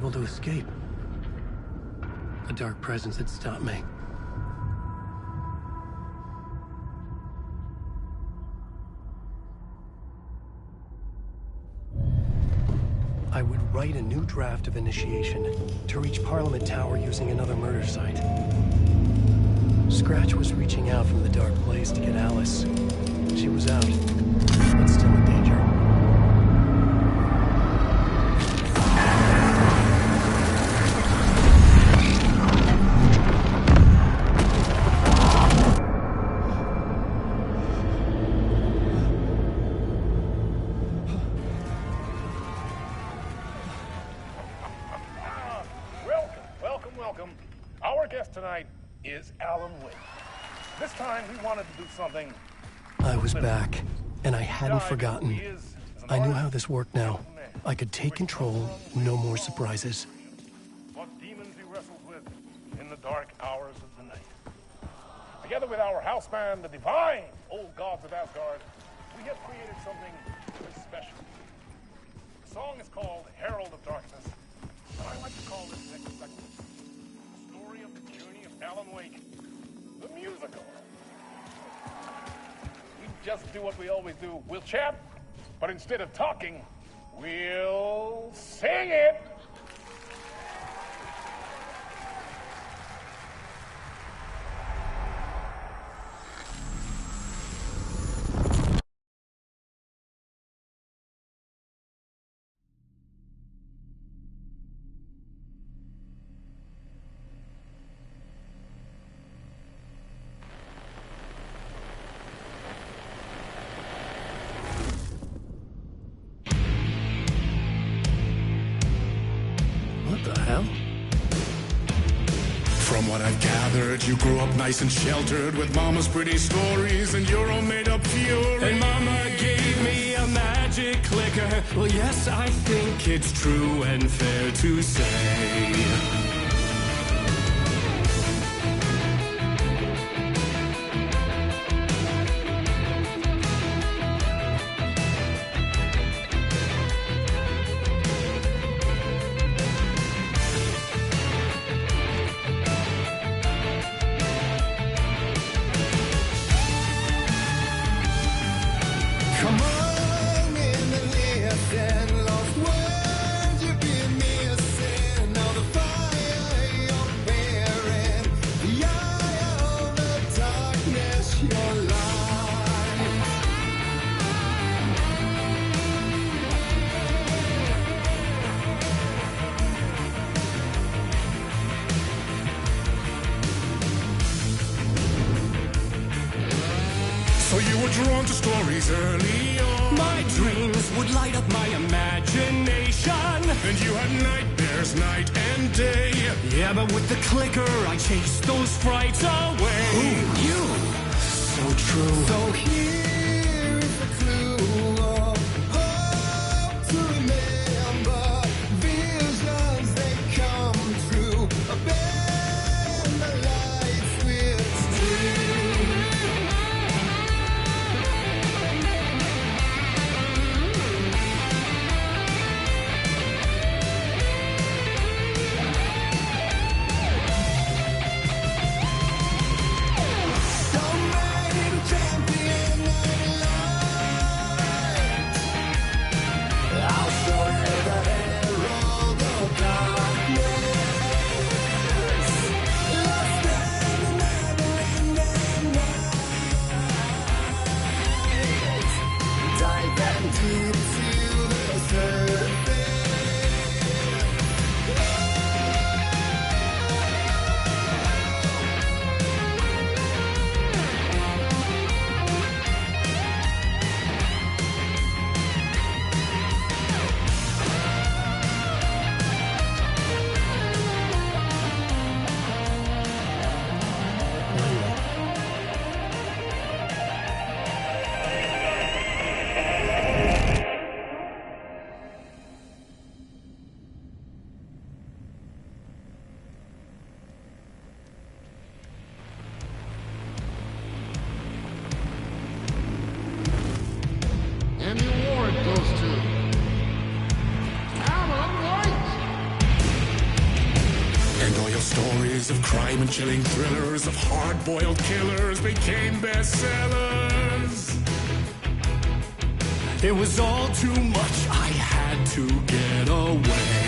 able to escape. A dark presence had stopped me. I would write a new draft of initiation to reach Parliament Tower using another murder site. Scratch was reaching out from the dark place to get Alice. She was out, but still in danger. Welcome. Our guest tonight is Alan Wake. This time we wanted to do something. I was back, and I hadn't forgotten. I knew how this worked now. I could take control, no more surprises. What demons he wrestles with in the dark hours of the night. Together with our house band, the divine old gods of Asgard, we have created something very special. The song is called Herald of Darkness, and I like to call this next segment the story of the journey of Alan Wake, the musical. We just do what we always do. We'll chat, but instead of talking, we'll sing it. What the hell? From what I've gathered, you grew up nice and sheltered with mama's pretty stories and your own made-up fury. And mama gave me a magic clicker. Well, yes, I think it's true and fair to say. Come on in and listen, lost words you've been missing. All the fire you're bearing, the eye of the darkness, your light. So you were drawn to stories early on. My dreams would light up my imagination. And you had nightmares night and day. Yeah, but with the clicker, I chased those frights away. Who you? So true. So here is the clue of hope to remember. Visions, they come true. Bend the lights with steel. Some made champion. demon-chilling thrillers of hard-boiled killers became bestsellers. It was all too much, I had to get away.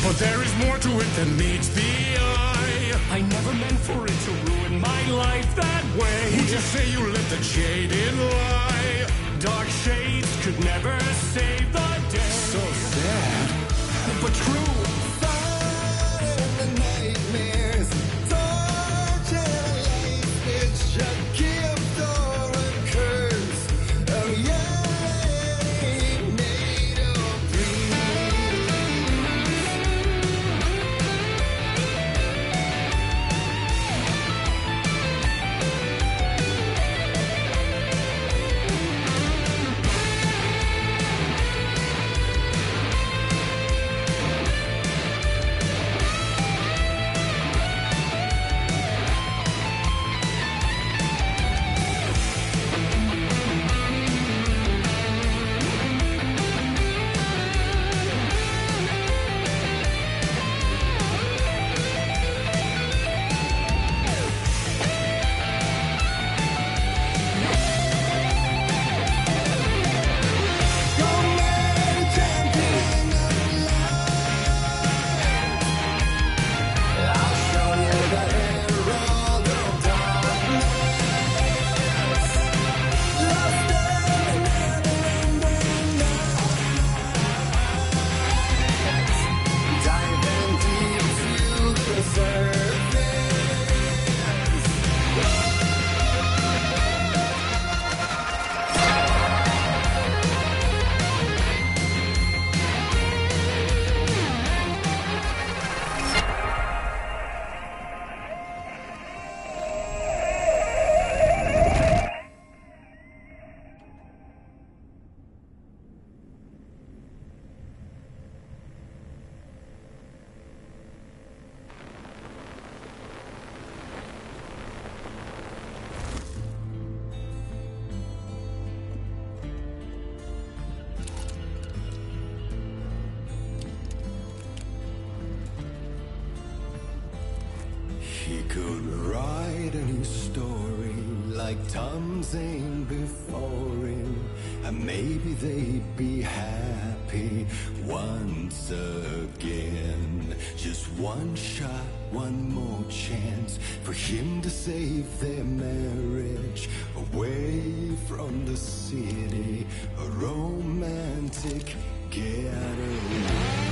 But there is more to it than meets the eye. I never meant for it to ruin my life that way. Would you say you let the jaded lie? Dark shades could never save the day. So sad, But true. He could write a new story like Tom Zane before him, and maybe they'd be happy once again. Just one shot, one more chance for him to save their marriage, away from the city, a romantic getaway.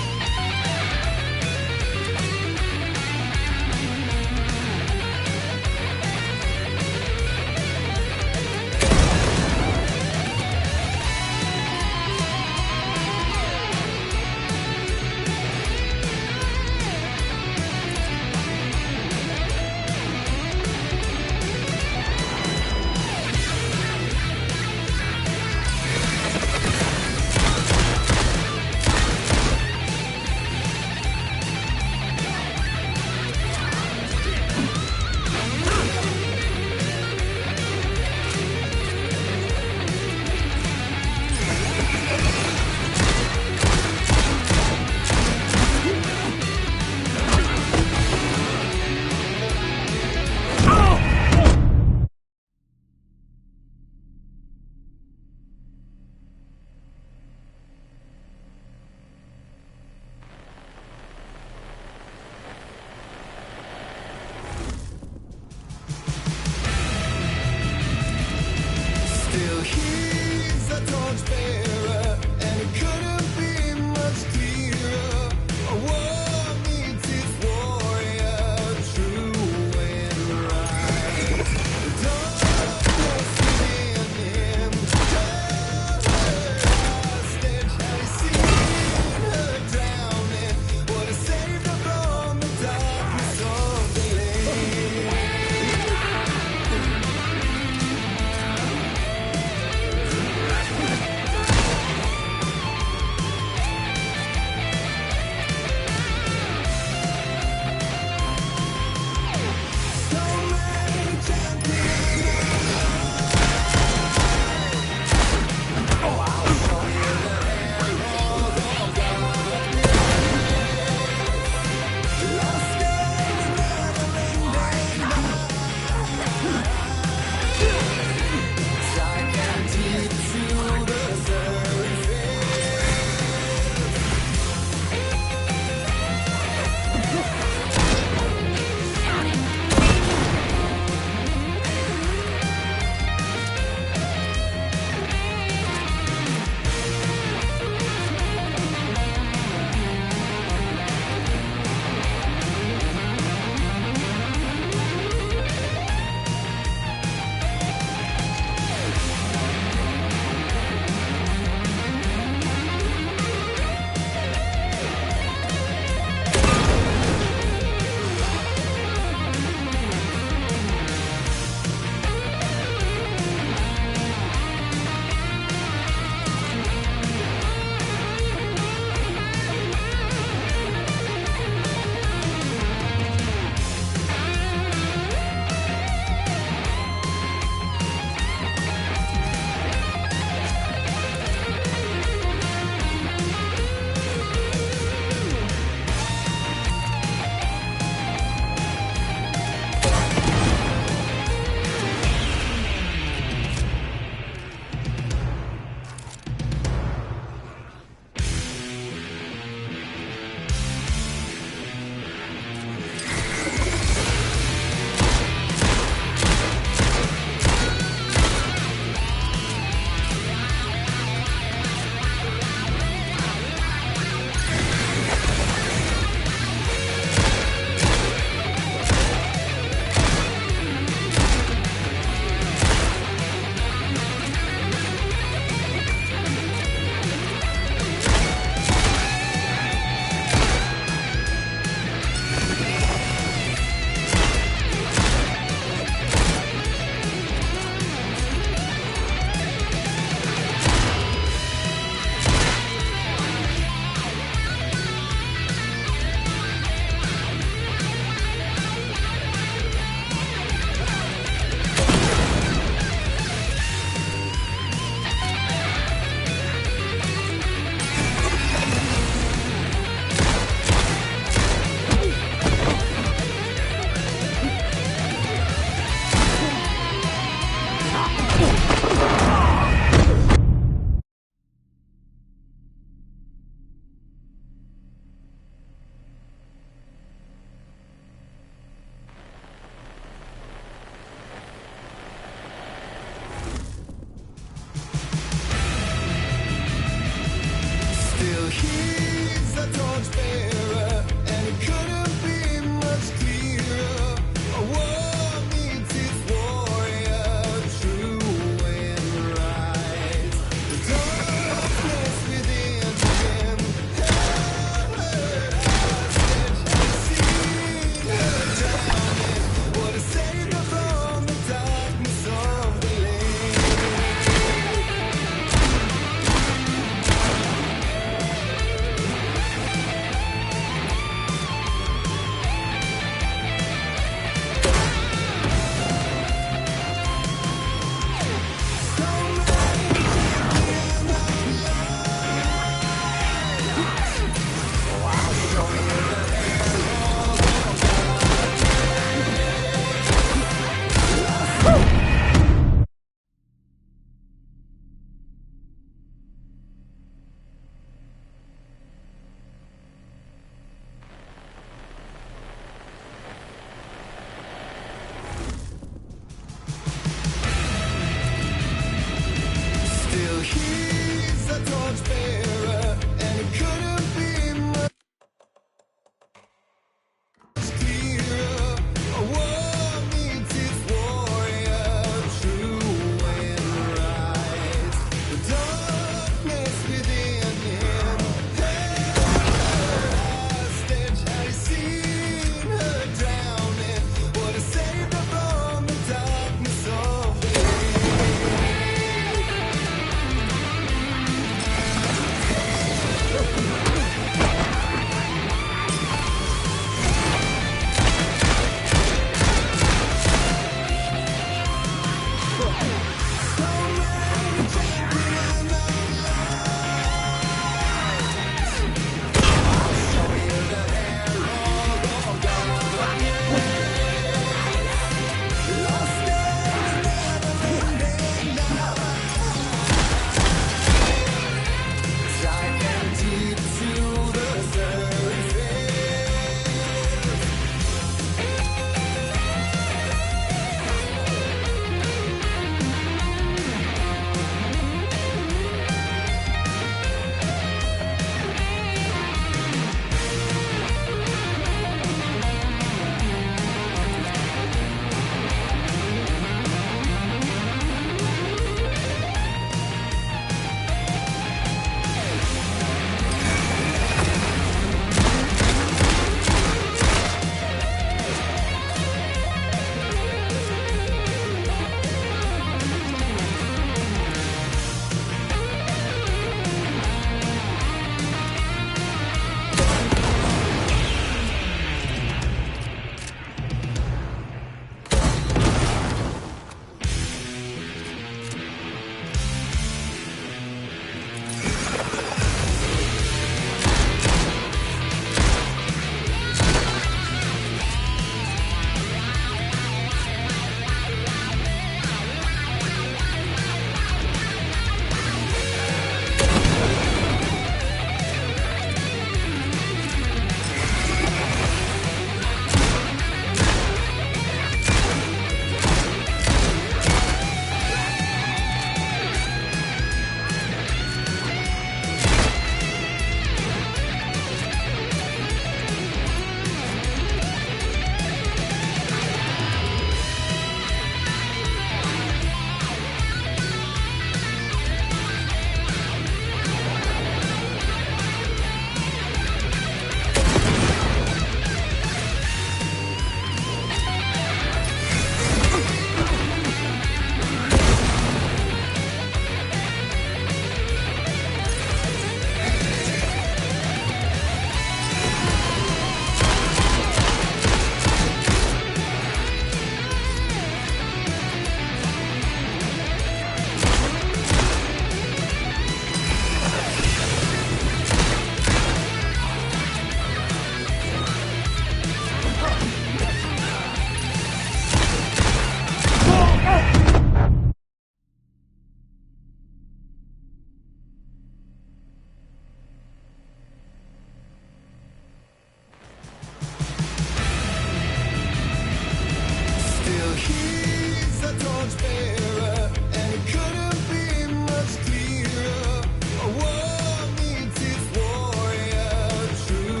He's a torchbearer, and it couldn't be much clearer. A war needs its warrior, true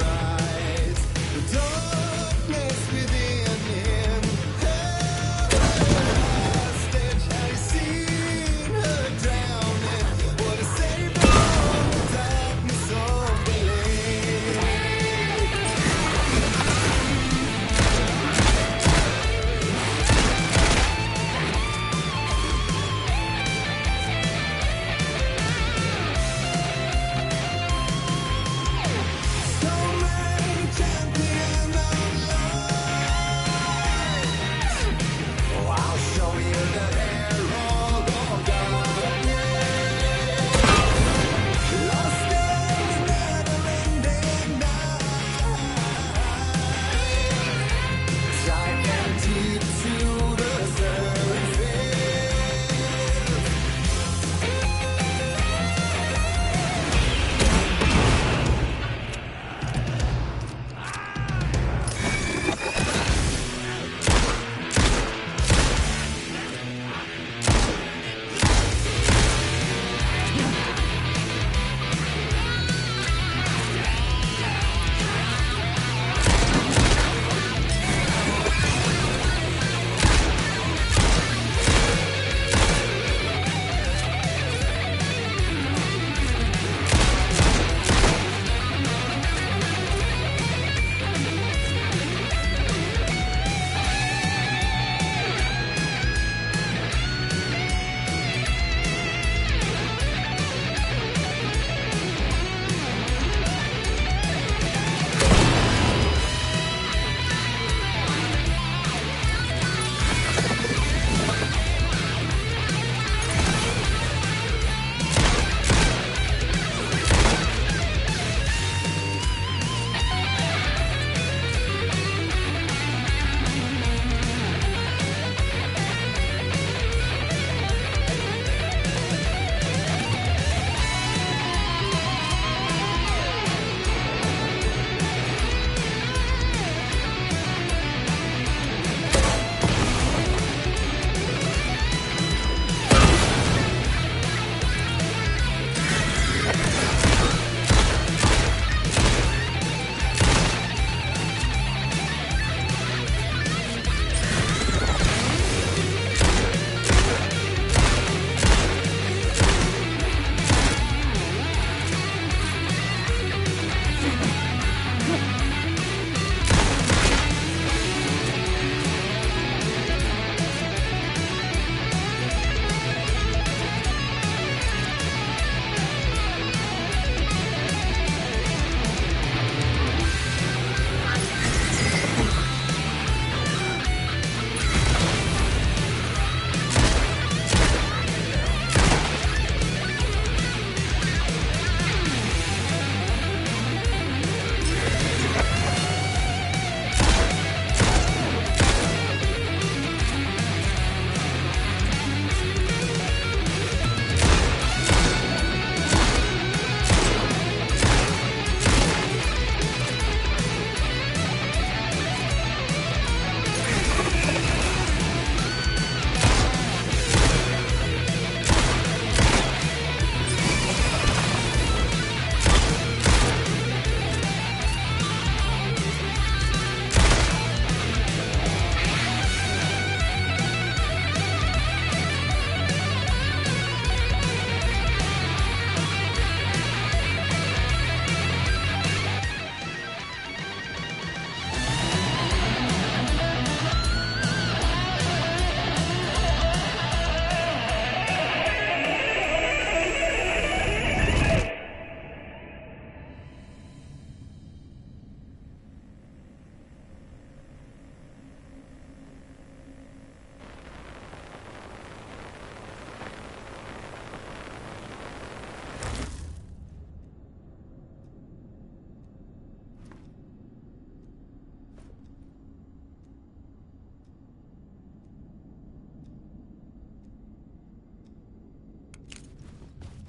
rise. The darkness within him held hostage. Had he seen her drowning? Would have saved her from the darkness of the lake. So many champions of light. Oh, I'll show you the herald of darkness. Lost in the never-ending night. Gigantic to the surface.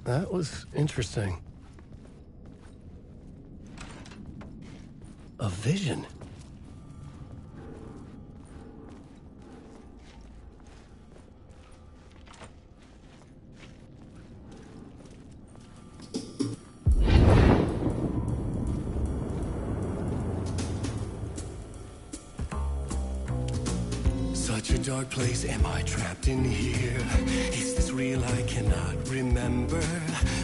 That was interesting. A vision. such a dark place. Am I trapped in here? Is this real? I cannot remember.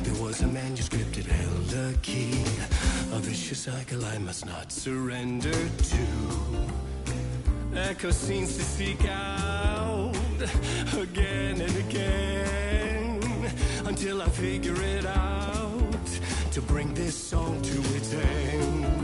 There was a manuscript, it held a key. A vicious cycle I must not surrender to. Echo scenes to seek out again and again until I figure it out to bring this song to its end.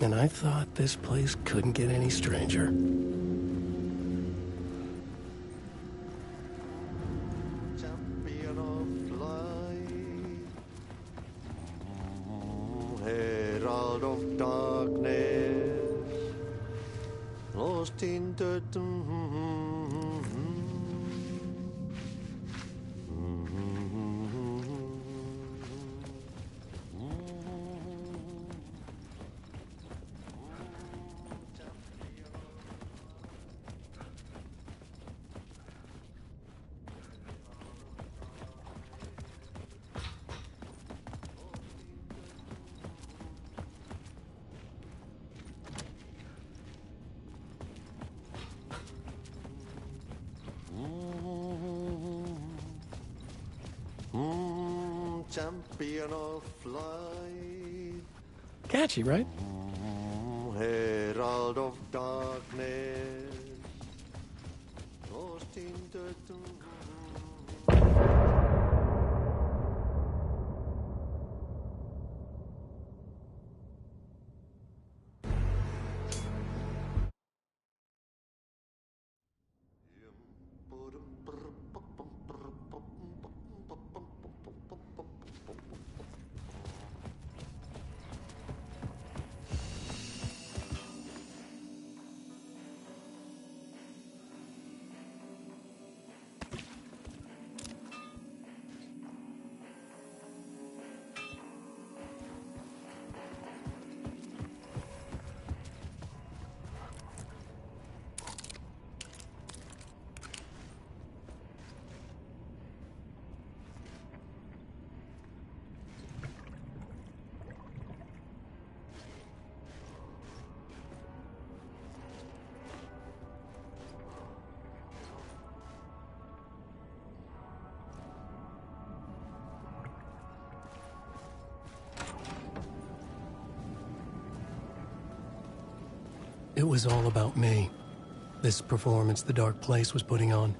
And I thought this place couldn't get any stranger. Champion of light, herald of darkness, lost in the champion of light, Catchy, right? herald of darkness, lost in the It was all about me. This performance the dark place was putting on.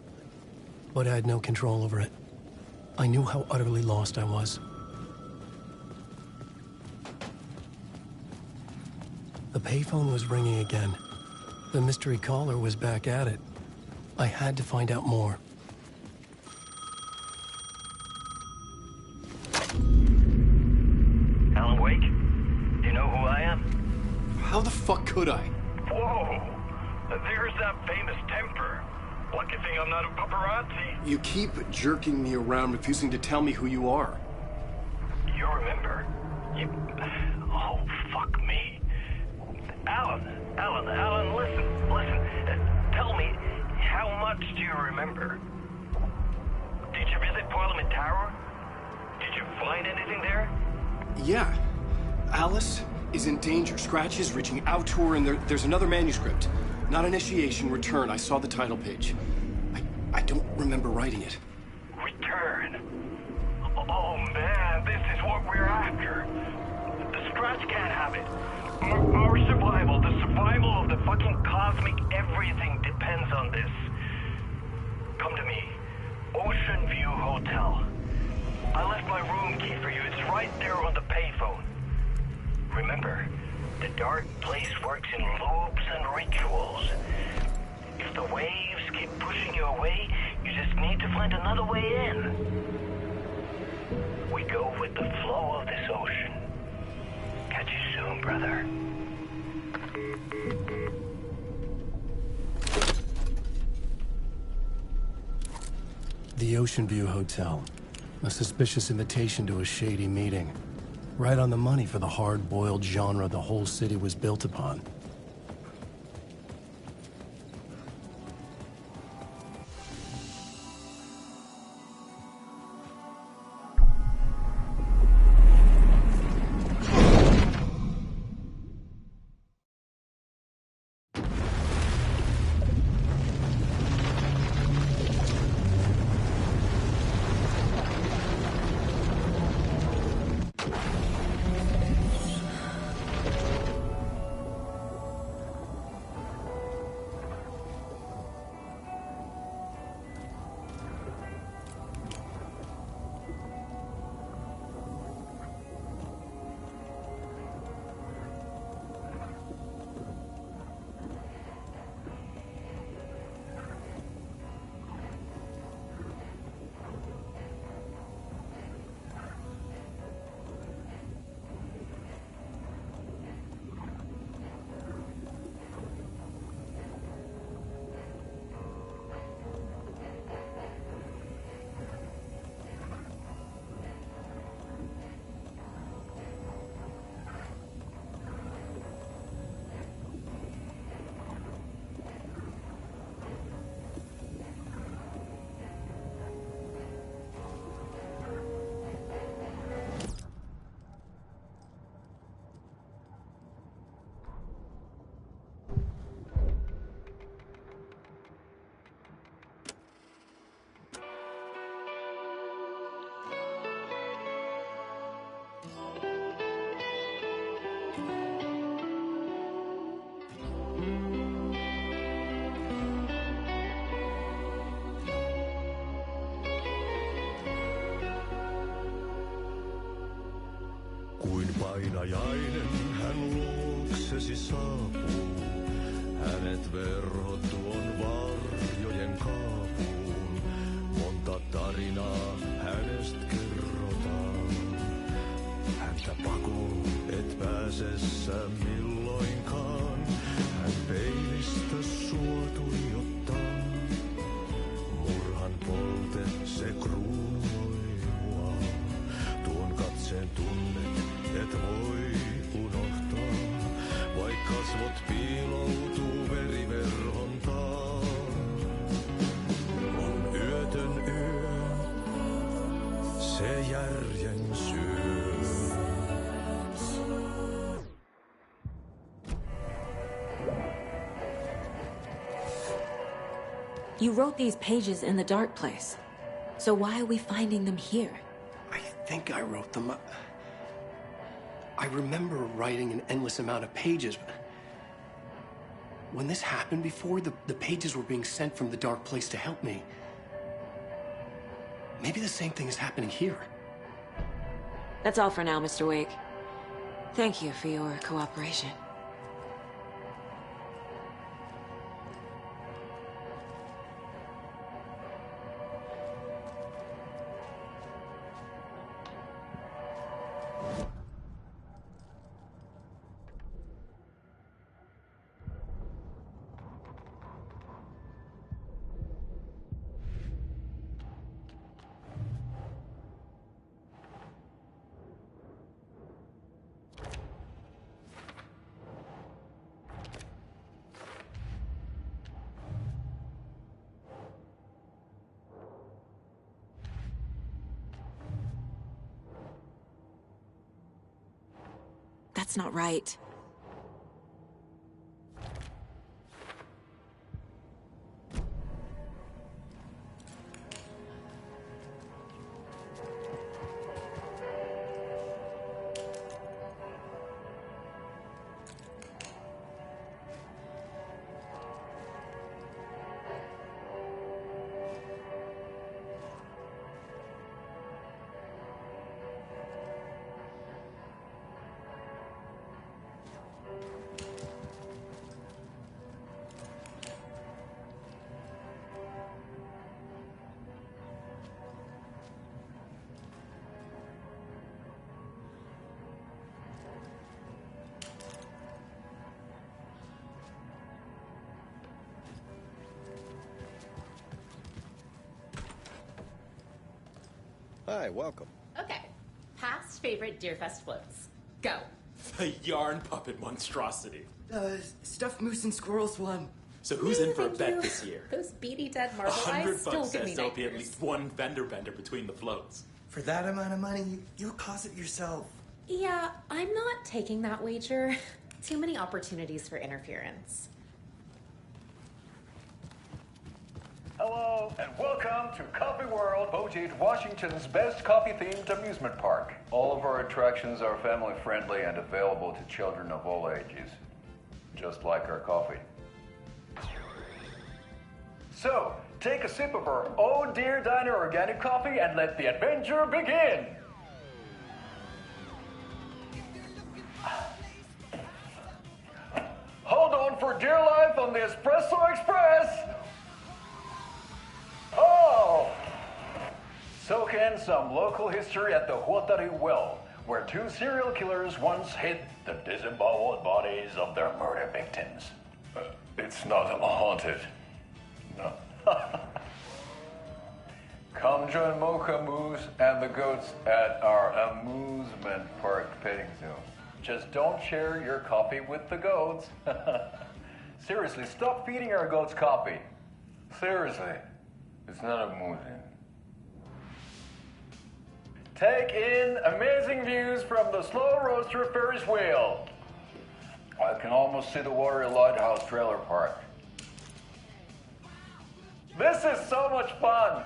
But I had no control over it. I knew how utterly lost I was. The payphone was ringing again. The mystery caller was back at it. I had to find out more. Alan Wake? Do you know who I am? How the fuck could I? Whoa! There's that famous temper. Lucky thing I'm not a paparazzi. You keep jerking me around, refusing to tell me who you are. You remember? Oh, fuck me. Alan, listen. Tell me, how much do you remember? Did you visit Parliament Tower? Did you find anything there? Yeah. Alice is in danger. Scratch is reaching out to her, and there's another manuscript. Not initiation, return. I saw the title page. I don't remember writing it. Return? Oh, man, this is what we're after. The Scratch can't have it. Our survival, the survival of the fucking cosmic everything depends on this. Come to me. Ocean View Hotel. I left my room key for you. It's right there on the payphone. Remember, the dark place works in loops and rituals. If the waves keep pushing you away, you just need to find another way in. We go with the flow of this ocean. Catch you soon, brother. The Ocean View Hotel. A suspicious invitation to a shady meeting. Right on the money for the hard-boiled genre the whole city was built upon. Kuin painajainen hän luoksesi saapuu. Hänet verhot tuon varjojen kaapuun. Monta tarinaa hänestä kerrotaan. Häntä pakoon et pääsessä milloinkaan. Hän peilistä sua tuijottaa. Murhan polte se kruunoi mua. Tuon katseen tunnet et voi unohtaa. Vaik kasvot piiloutuu veriverhon taa. On yötön yö, se järjen syö. You wrote these pages in the dark place. So why are we finding them here? I think I wrote them. I remember writing an endless amount of pages. When this happened before, the pages were being sent from the dark place to help me. Maybe the same thing is happening here. That's all for now, Mr. Wake. Thank you for your cooperation. That's not right. Hi, welcome. Okay. Past favorite Deerfest floats. Go. The yarn puppet monstrosity. Stuffed moose and squirrels one. So who's in for a bet this year? Those beady dead marble $100 eyes still give says me there'll be at nightmares. least one fender bender between the floats. For that amount of money, you'll cause it yourself. Yeah, I'm not taking that wager. Too many opportunities for interference. Hello, and welcome to Coffee World, Bojangles, Washington's best coffee-themed amusement park. All of our attractions are family-friendly and available to children of all ages, just like our coffee. So, take a sip of our Oh Dear Diner organic coffee and let the adventure begin! Hold on for dear life on the Espresso Express! Oh! Soak in some local history at the Huatari Well, where two serial killers once hid the disemboweled bodies of their murder victims. It's not haunted. No. Come join Mocha Moose and the goats at our amusement park petting zoo. Just don't share your coffee with the goats. Seriously, stop feeding our goats coffee. Seriously. It's not amusing. Take in amazing views from the slow roaster Ferris wheel. I can almost see the water at Lakehouse Trailer Park. This is so much fun.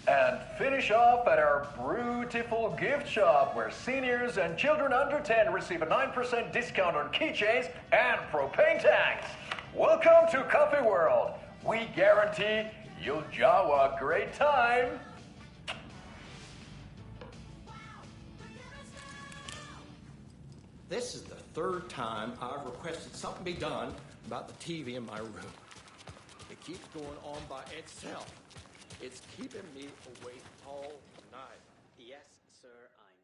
And finish off at our beautiful gift shop where seniors and children under 10 receive a 9% discount on keychains and propane tanks. Welcome to Coffee World. We guarantee you'll jaw a great time. This is the third time I've requested something be done about the TV in my room. It keeps going on by itself. It's keeping me awake all night. Yes, sir, I'm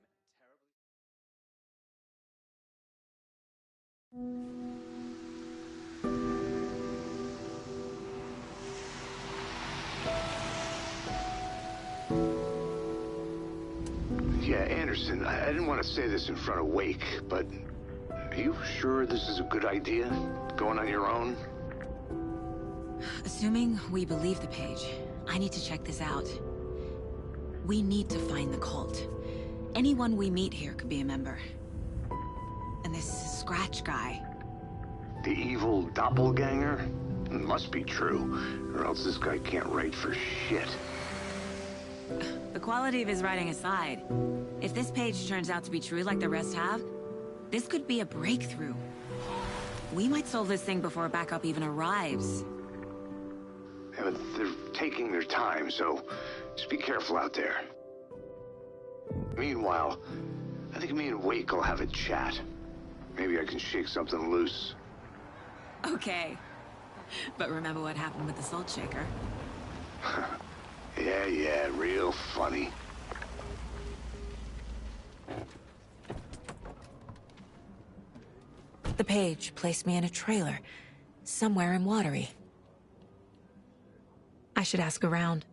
Yeah, Anderson, I didn't want to say this in front of Wake, but are you sure this is a good idea? Going on your own? Assuming we believe the page, I need to check this out. We need to find the cult. Anyone we meet here could be a member. And this Scratch guy. The evil doppelganger? It must be true, or else this guy can't write for shit. The quality of his writing aside, if this page turns out to be true like the rest have, this could be a breakthrough. We might solve this thing before backup even arrives. Yeah, but they're taking their time, so just be careful out there. Meanwhile, I think me and Wake will have a chat. Maybe I can shake something loose. Okay. But remember what happened with the salt shaker? Yeah, real funny. The page placed me in a trailer, somewhere in Watery. I should ask around.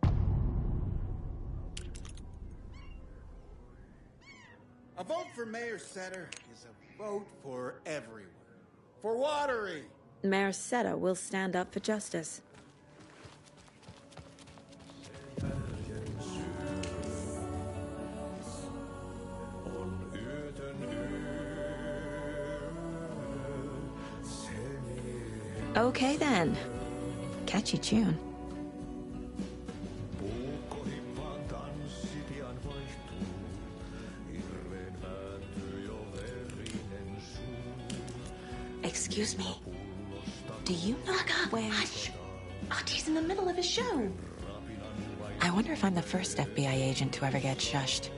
A vote for Mayor Setter is a vote for everyone. For Watery! Mayor Seta will stand up for justice. Okay then. Catchy tune. Excuse me. Do you know when... Hush! Artie's in the middle of a show. I wonder if I'm the first FBI agent to ever get shushed.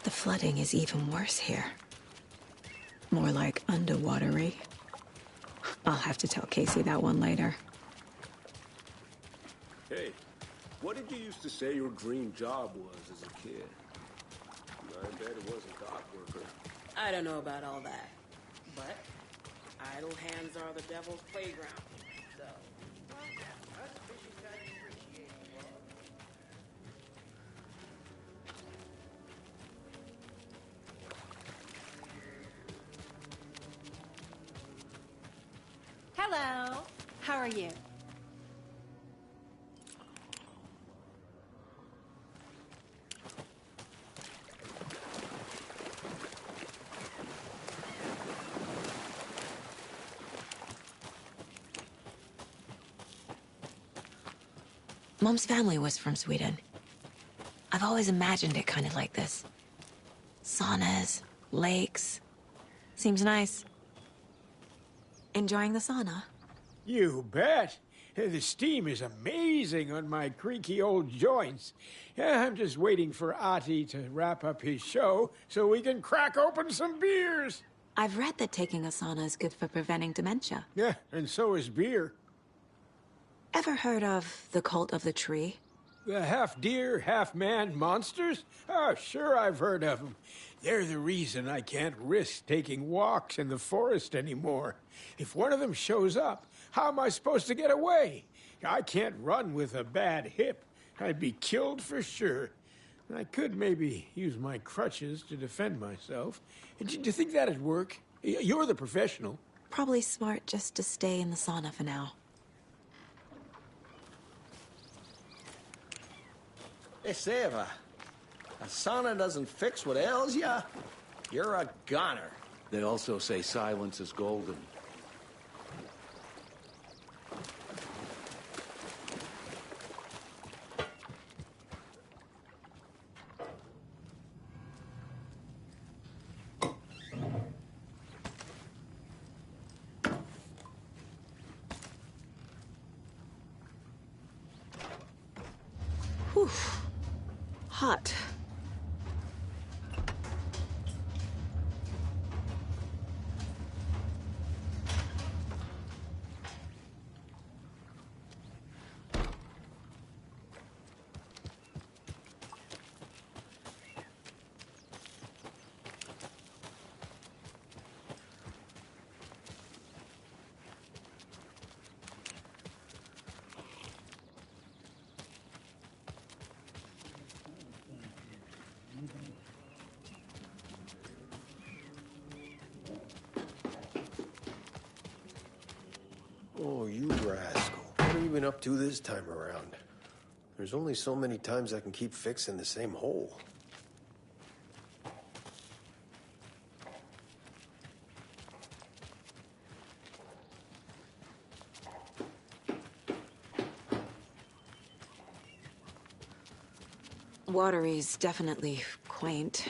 The flooding is even worse here. More like underwatery. I'll have to tell Casey that one later. Hey, what did you used to say your dream job was as a kid? I bet it wasn't dock worker. I don't know about all that. But idle hands are the devil's playground. So, us fishing guys appreciate it. Hello. How are you? Mom's family was from Sweden. I've always imagined it kind of like this. Saunas, lakes. Seems nice. Enjoying the sauna? You bet. The steam is amazing on my creaky old joints. Yeah, I'm just waiting for Ati to wrap up his show so we can crack open some beers. I've read that taking a sauna is good for preventing dementia. Yeah, and so is beer. Ever heard of the cult of the tree? The half-deer, half-man monsters? Oh, sure I've heard of them. They're the reason I can't risk taking walks in the forest anymore. If one of them shows up, how am I supposed to get away? I can't run with a bad hip. I'd be killed for sure. I could maybe use my crutches to defend myself. Do you think that'd work? You're the professional. Probably smart just to stay in the sauna for now. They say if a sauna doesn't fix what ails ya, you're a goner. They also say silence is golden. Whew. Hot. Oh, you rascal. What have you been up to this time around? There's only so many times I can keep fixing the same hole. Watery's definitely quaint.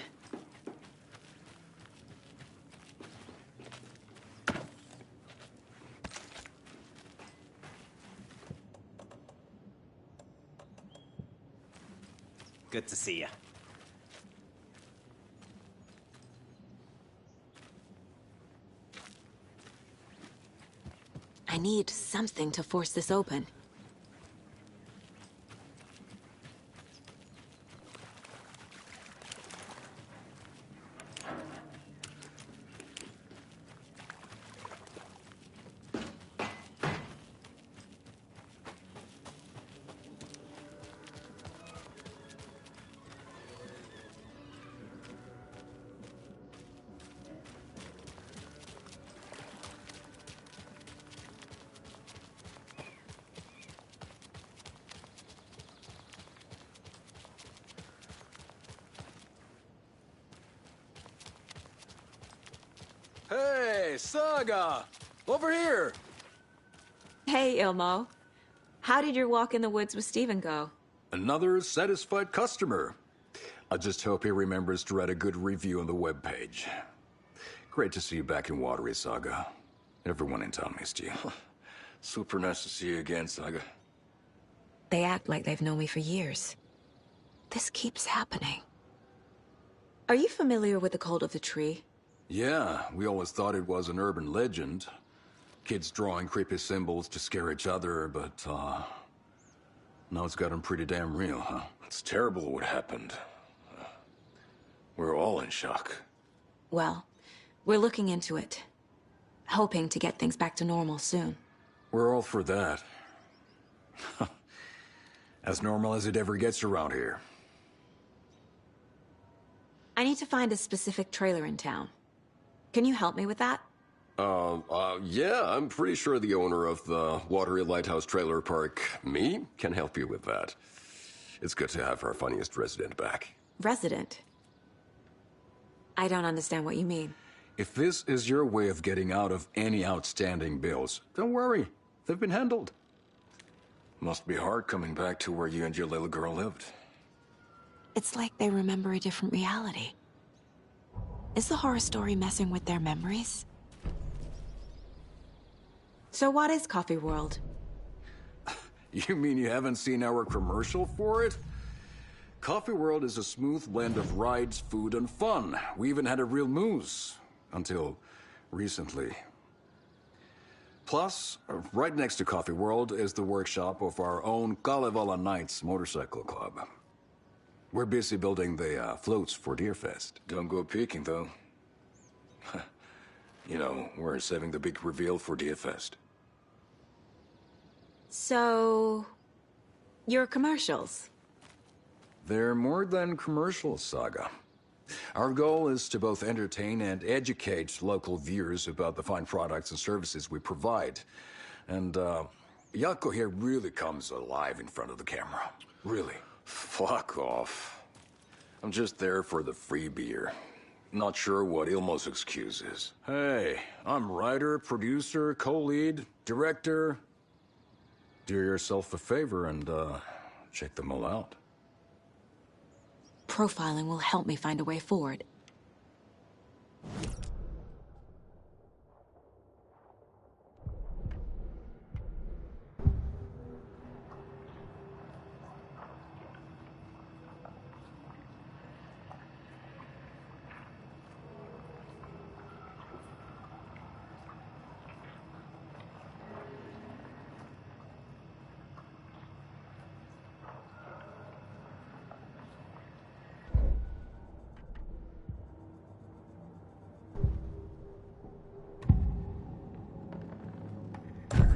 Good to see you. I need something to force this open. Hey, Saga! Over here! Hey, Ilmo. How did your walk in the woods with Steven go? Another satisfied customer. I just hope he remembers to write a good review on the webpage. Great to see you back in Watery, Saga. Everyone in town missed you. Super nice to see you again, Saga. They act like they've known me for years. This keeps happening. Are you familiar with the cult of the tree? Yeah, we always thought it was an urban legend. Kids drawing creepy symbols to scare each other, but, now it's gotten pretty damn real, huh? It's terrible what happened. We're all in shock. Well, we're looking into it. Hoping to get things back to normal soon. We're all for that. As normal as it ever gets around here. I need to find a specific trailer in town. Can you help me with that? Yeah, I'm pretty sure the owner of the Watery Lighthouse Trailer Park, me, can help you with that. It's good to have our funniest resident back. Resident? I don't understand what you mean. If this is your way of getting out of any outstanding bills, don't worry. They've been handled. Must be hard coming back to where you and your little girl lived. It's like they remember a different reality. Is the horror story messing with their memories? So what is Coffee World? You mean you haven't seen our commercial for it? Coffee World is a smooth blend of rides, food, and fun. We even had a real moose. Until recently. Plus, right next to Coffee World is the workshop of our own Kalevala Knights motorcycle club. We're busy building the floats for Deerfest. Don't go peeking, though. You know, we're saving the big reveal for Deerfest. So... your commercials? They're more than commercials, Saga. Our goal is to both entertain and educate local viewers about the fine products and services we provide. And, Jaakko here really comes alive in front of the camera. Really. Fuck off. I'm just there for the free beer. Not sure what Ilmo's excuse is. Hey, I'm writer, producer, co-lead, director. Do yourself a favor and, check them all out. Profiling will help me find a way forward.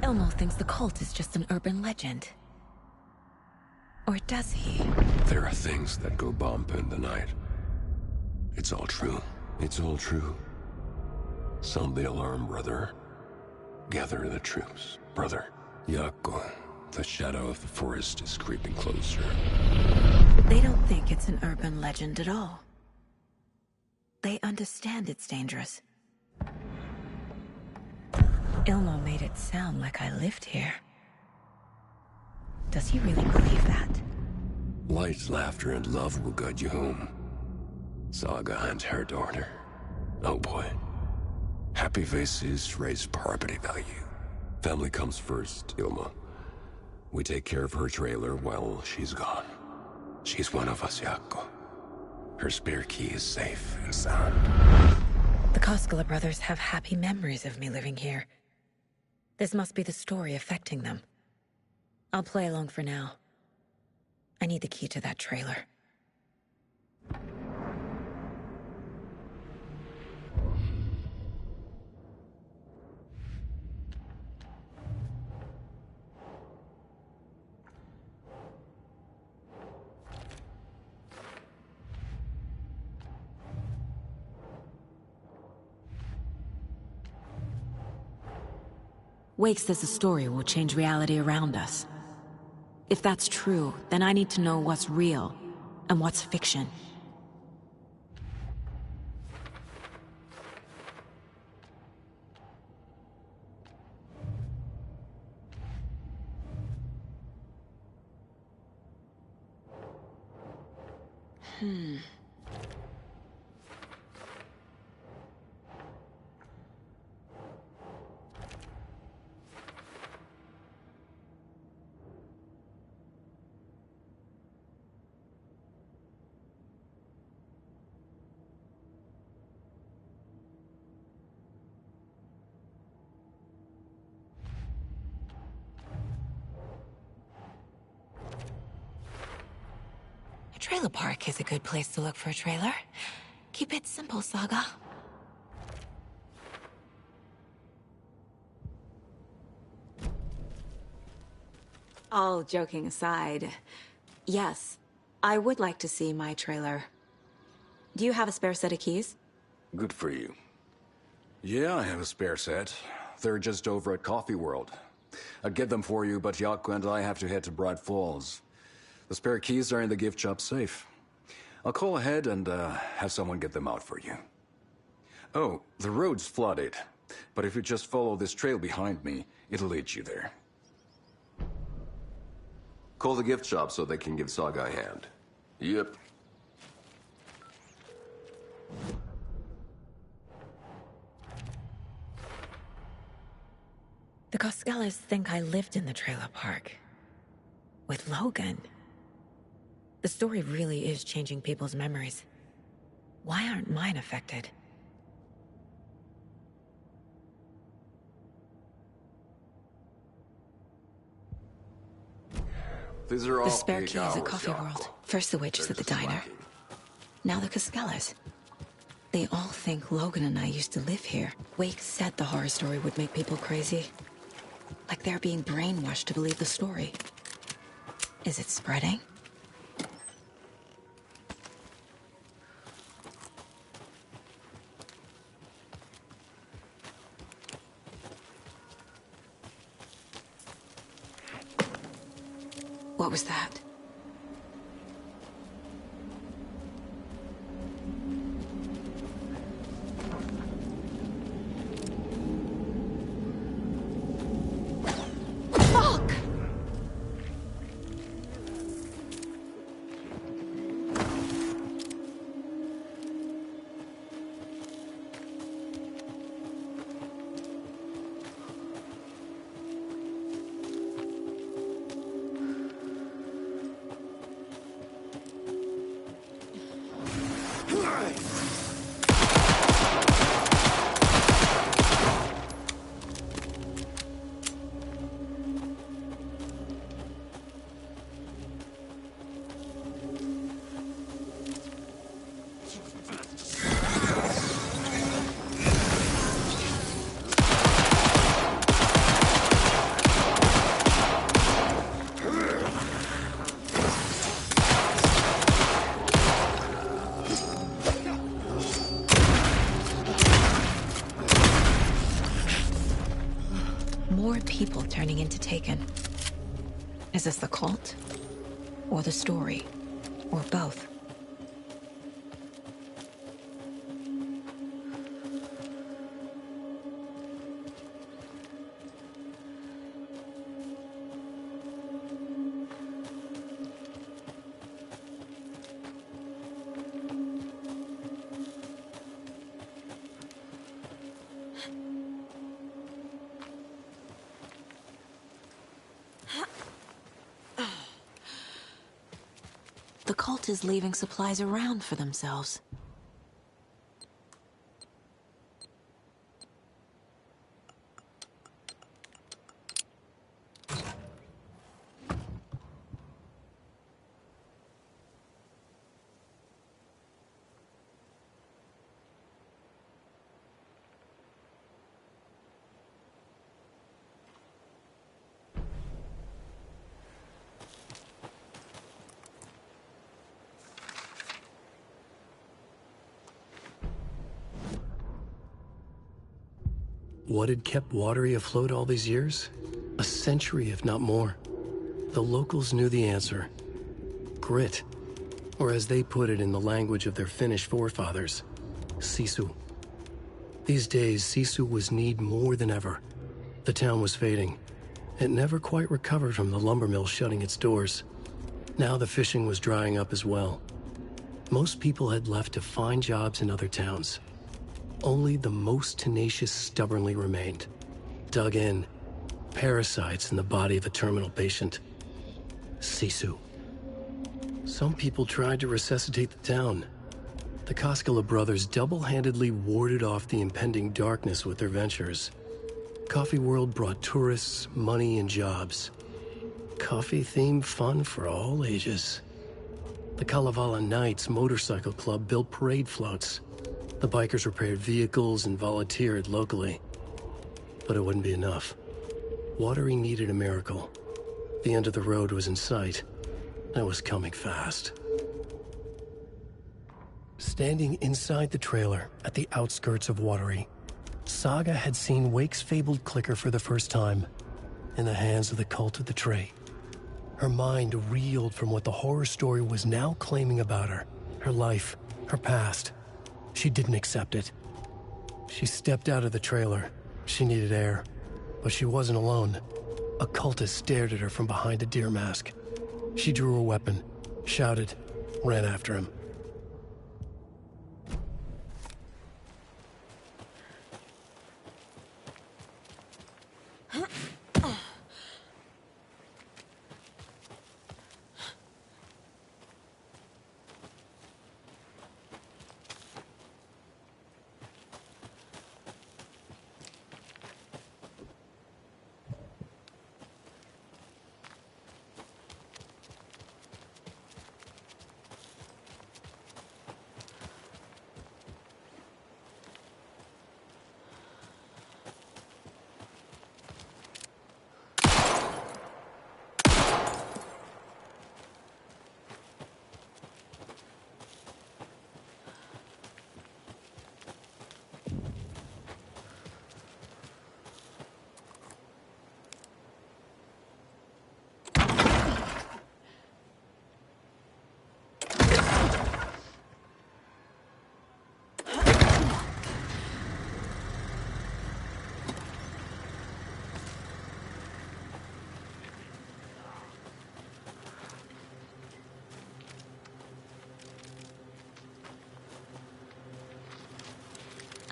Elmo thinks the cult is just an urban legend. Or does he? There are things that go bump in the night. It's all true. It's all true. Sound the alarm, brother. Gather the troops, brother. Jaakko, the shadow of the forest is creeping closer. They don't think it's an urban legend at all. They understand it's dangerous. Ilmo made it sound like I lived here. Does he really believe that? Light, laughter, and love will guide you home. Saga and her daughter. Oh boy. Happy faces raise property value. Family comes first, Ilma. We take care of her trailer while she's gone. She's one of us, Jaakko. Her spare key is safe and sound. The Koskela brothers have happy memories of me living here. This must be the story affecting them. I'll play along for now. I need the key to that trailer. Wake says the story will change reality around us. If that's true, then I need to know what's real and what's fiction. Trailer park is a good place to look for a trailer. Keep it simple, Saga. All joking aside, yes, I would like to see my trailer. Do you have a spare set of keys? Good for you. Yeah, I have a spare set. They're just over at Coffee World. I'd get them for you, but Jaakko and I have to head to Bright Falls. The spare keys are in the gift shop safe. I'll call ahead and have someone get them out for you. Oh, the road's flooded, but if you just follow this trail behind me, it'll lead you there. Call the gift shop so they can give Saga a hand. Yep. The Coskellas think I lived in the trailer park. With Logan. The story really is changing people's memories. Why aren't mine affected? These are all The spare peak key is at hours, Coffee Yako. World. First the waitress They're at the just diner. lacking. Now the Coskellas. They all think Logan and I used to live here. Wake said the horror story would make people crazy. Like they're being brainwashed to believe the story. Is it spreading? What was that? Fuck! More people turning into Taken. Is this the cult? Or the story? Or both? The cult is leaving supplies around for themselves. What had kept Watery afloat all these years? A century, if not more. The locals knew the answer. Grit. Or as they put it in the language of their Finnish forefathers, sisu. These days, sisu was needed more than ever. The town was fading. It never quite recovered from the lumber mill shutting its doors. Now the fishing was drying up as well. Most people had left to find jobs in other towns. Only the most tenacious stubbornly remained. Dug in. Parasites in the body of a terminal patient. Sisu. Some people tried to resuscitate the town. The Koskela brothers double-handedly warded off the impending darkness with their ventures. Coffee World brought tourists, money, and jobs. Coffee-themed fun for all ages. The Kalevala Knights Motorcycle Club built parade floats. The bikers repaired vehicles and volunteered locally. But it wouldn't be enough. Watery needed a miracle. The end of the road was in sight. It was coming fast. Standing inside the trailer at the outskirts of Watery, Saga had seen Wake's fabled clicker for the first time, in the hands of the cult of the Tree. Her mind reeled from what the horror story was now claiming about her, her life, her past. She didn't accept it. She stepped out of the trailer. She needed air, but she wasn't alone. A cultist stared at her from behind a deer mask. She drew her weapon, shouted, ran after him.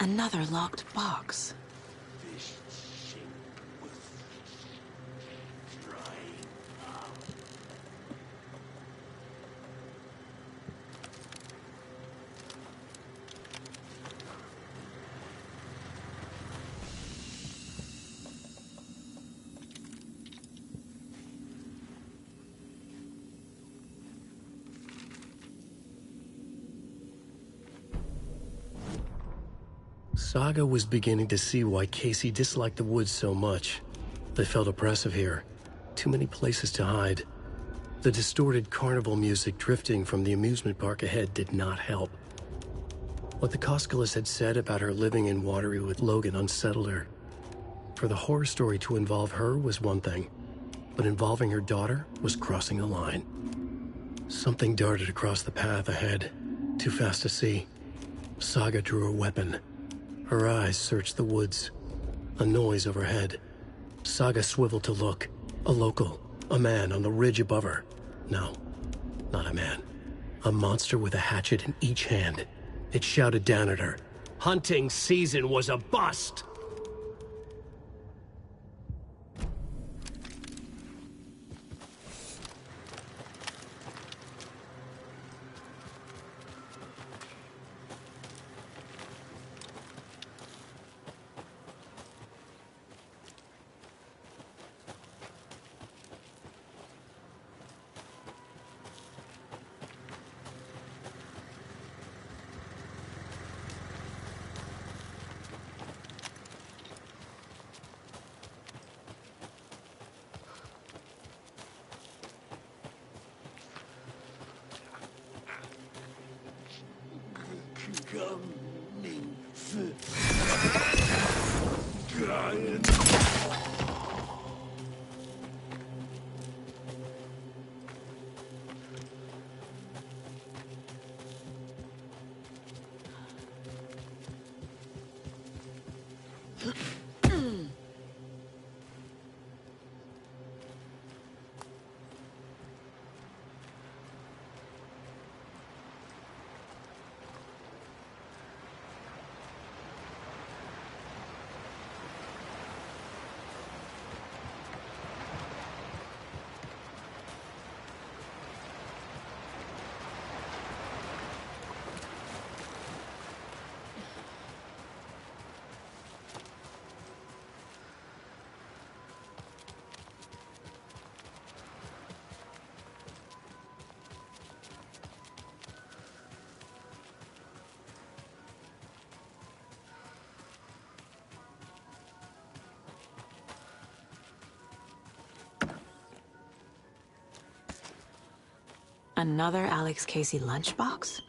Another locked box. Saga was beginning to see why Casey disliked the woods so much. They felt oppressive here. Too many places to hide. The distorted carnival music drifting from the amusement park ahead did not help. What the Koskalas had said about her living in Watery with Logan unsettled her. For the horror story to involve her was one thing, but involving her daughter was crossing a line. Something darted across the path ahead, too fast to see. Saga drew her weapon. Her eyes searched the woods. A noise overhead. Saga swiveled to look. A local. A man on the ridge above her. No, not a man. A monster with a hatchet in each hand. It shouted down at her. Hunting season was a bust! Another Alex Casey lunchbox?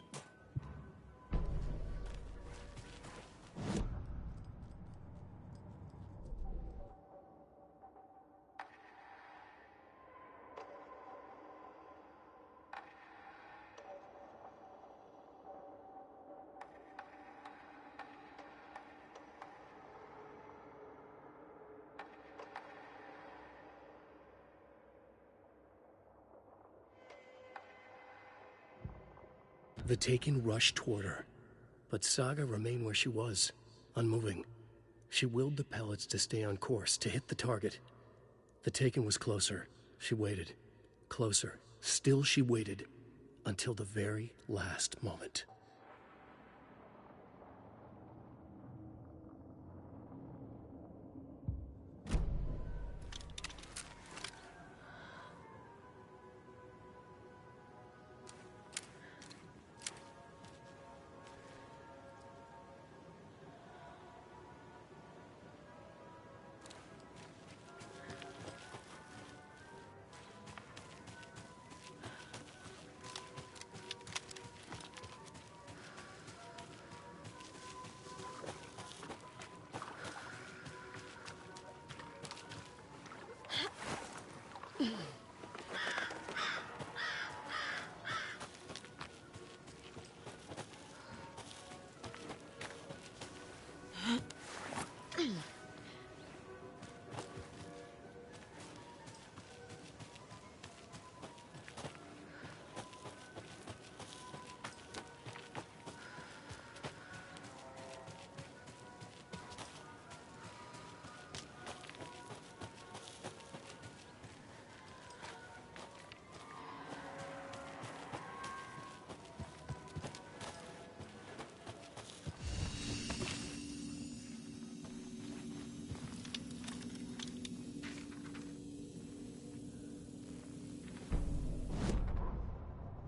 The Taken rushed toward her, but Saga remained where she was, unmoving. She willed the pellets to stay on course, to hit the target. The Taken was closer. She waited. Closer. Still she waited, until the very last moment.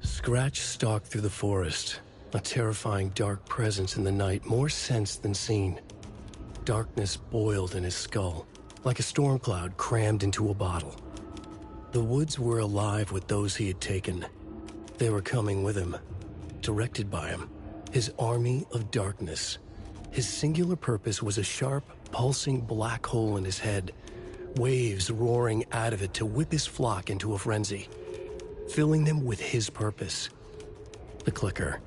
Scratch stalked through the forest, a terrifying dark presence in the night, more sensed than seen. Darkness boiled in his skull, like a storm cloud crammed into a bottle. The woods were alive with those he had taken. They were coming with him, directed by him, his army of darkness. His singular purpose was a sharp, pulsing black hole in his head, waves roaring out of it to whip his flock into a frenzy, filling them with his purpose. The clicker.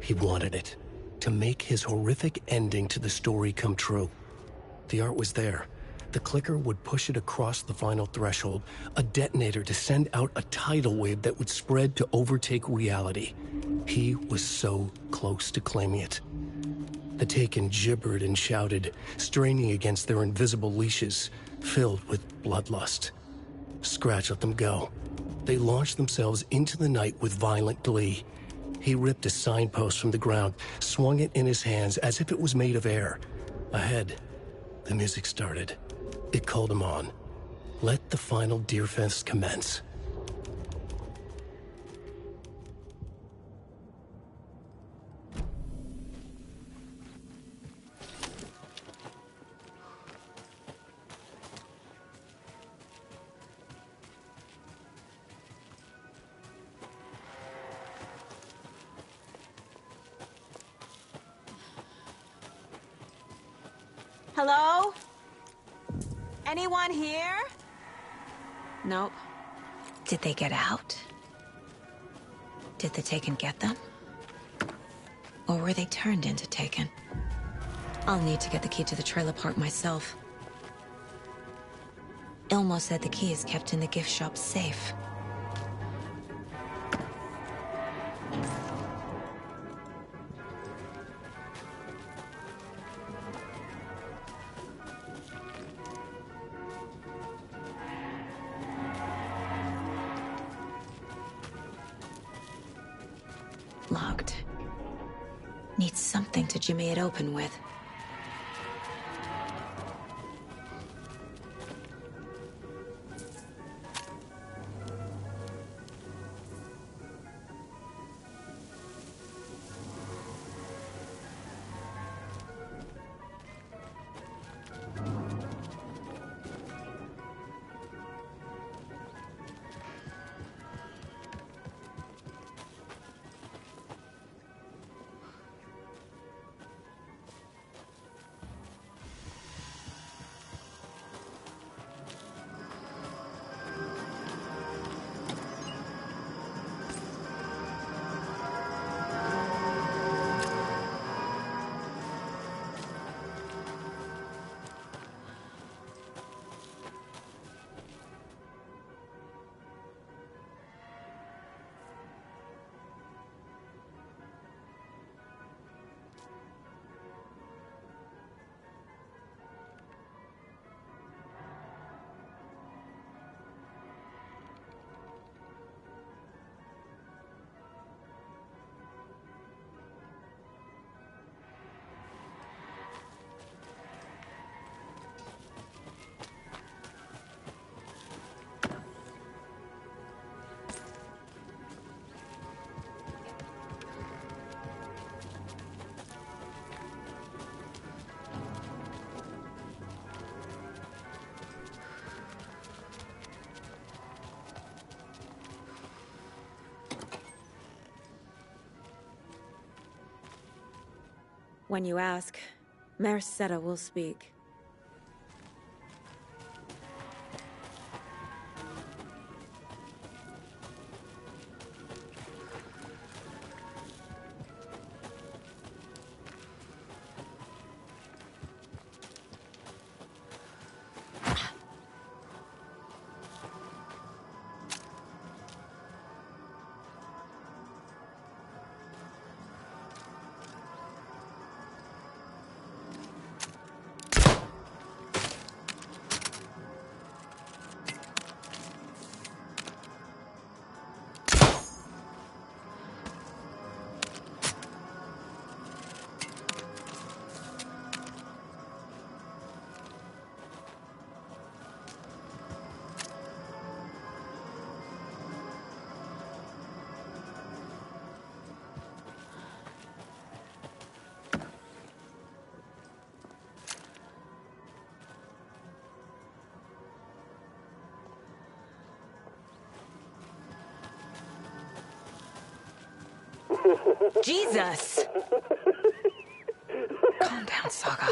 He wanted it, to make his horrific ending to the story come true. The art was there. The clicker would push it across the final threshold, a detonator to send out a tidal wave that would spread to overtake reality. He was so close to claiming it. The Taken gibbered and shouted, straining against their invisible leashes, filled with bloodlust. Scratch let them go. They launched themselves into the night with violent glee. He ripped a signpost from the ground, swung it in his hands as if it was made of air. Ahead, the music started. It called him on. Let the final Deerfest commence. Hello? Anyone here? Nope. Did they get out? Did the Taken get them? Or were they turned into Taken? I'll need to get the key to the trailer park myself. Ilmo said the key is kept in the gift shop's safe. Locked. Need something to jimmy it open with. When you ask, Mayor Seta will speak. Jesus! Calm down, Saga.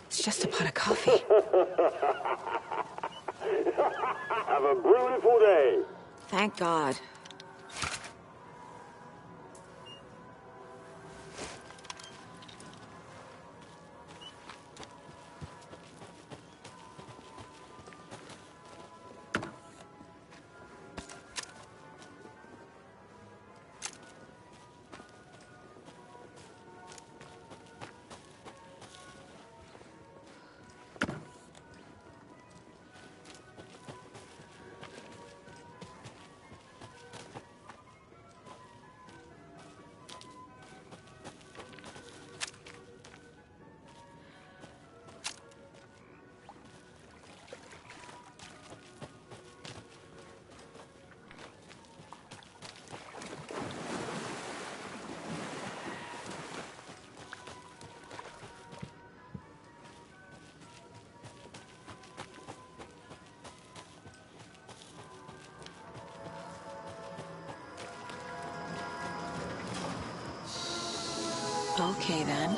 It's just a pot of coffee. Have a beautiful day. Thank God. Okay, then.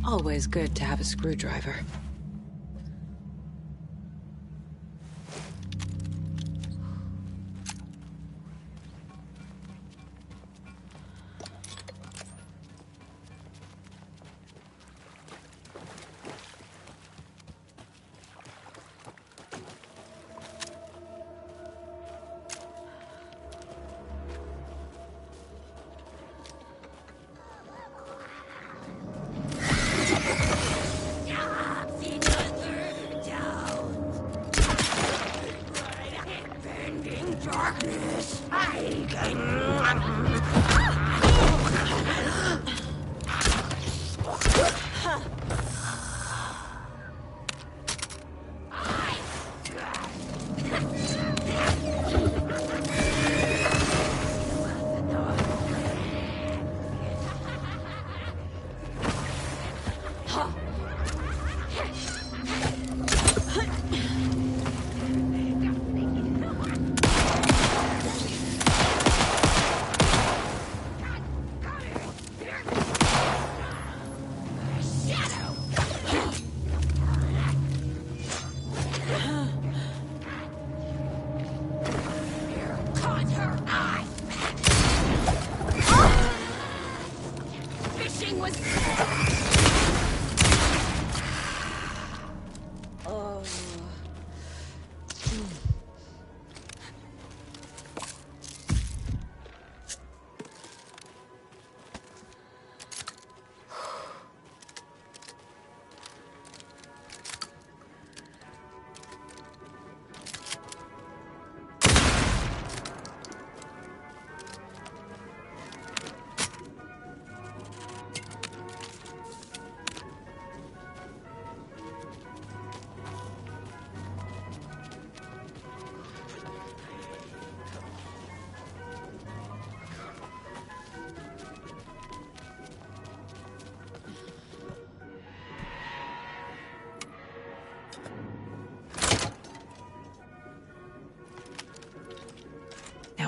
Always good to have a screwdriver.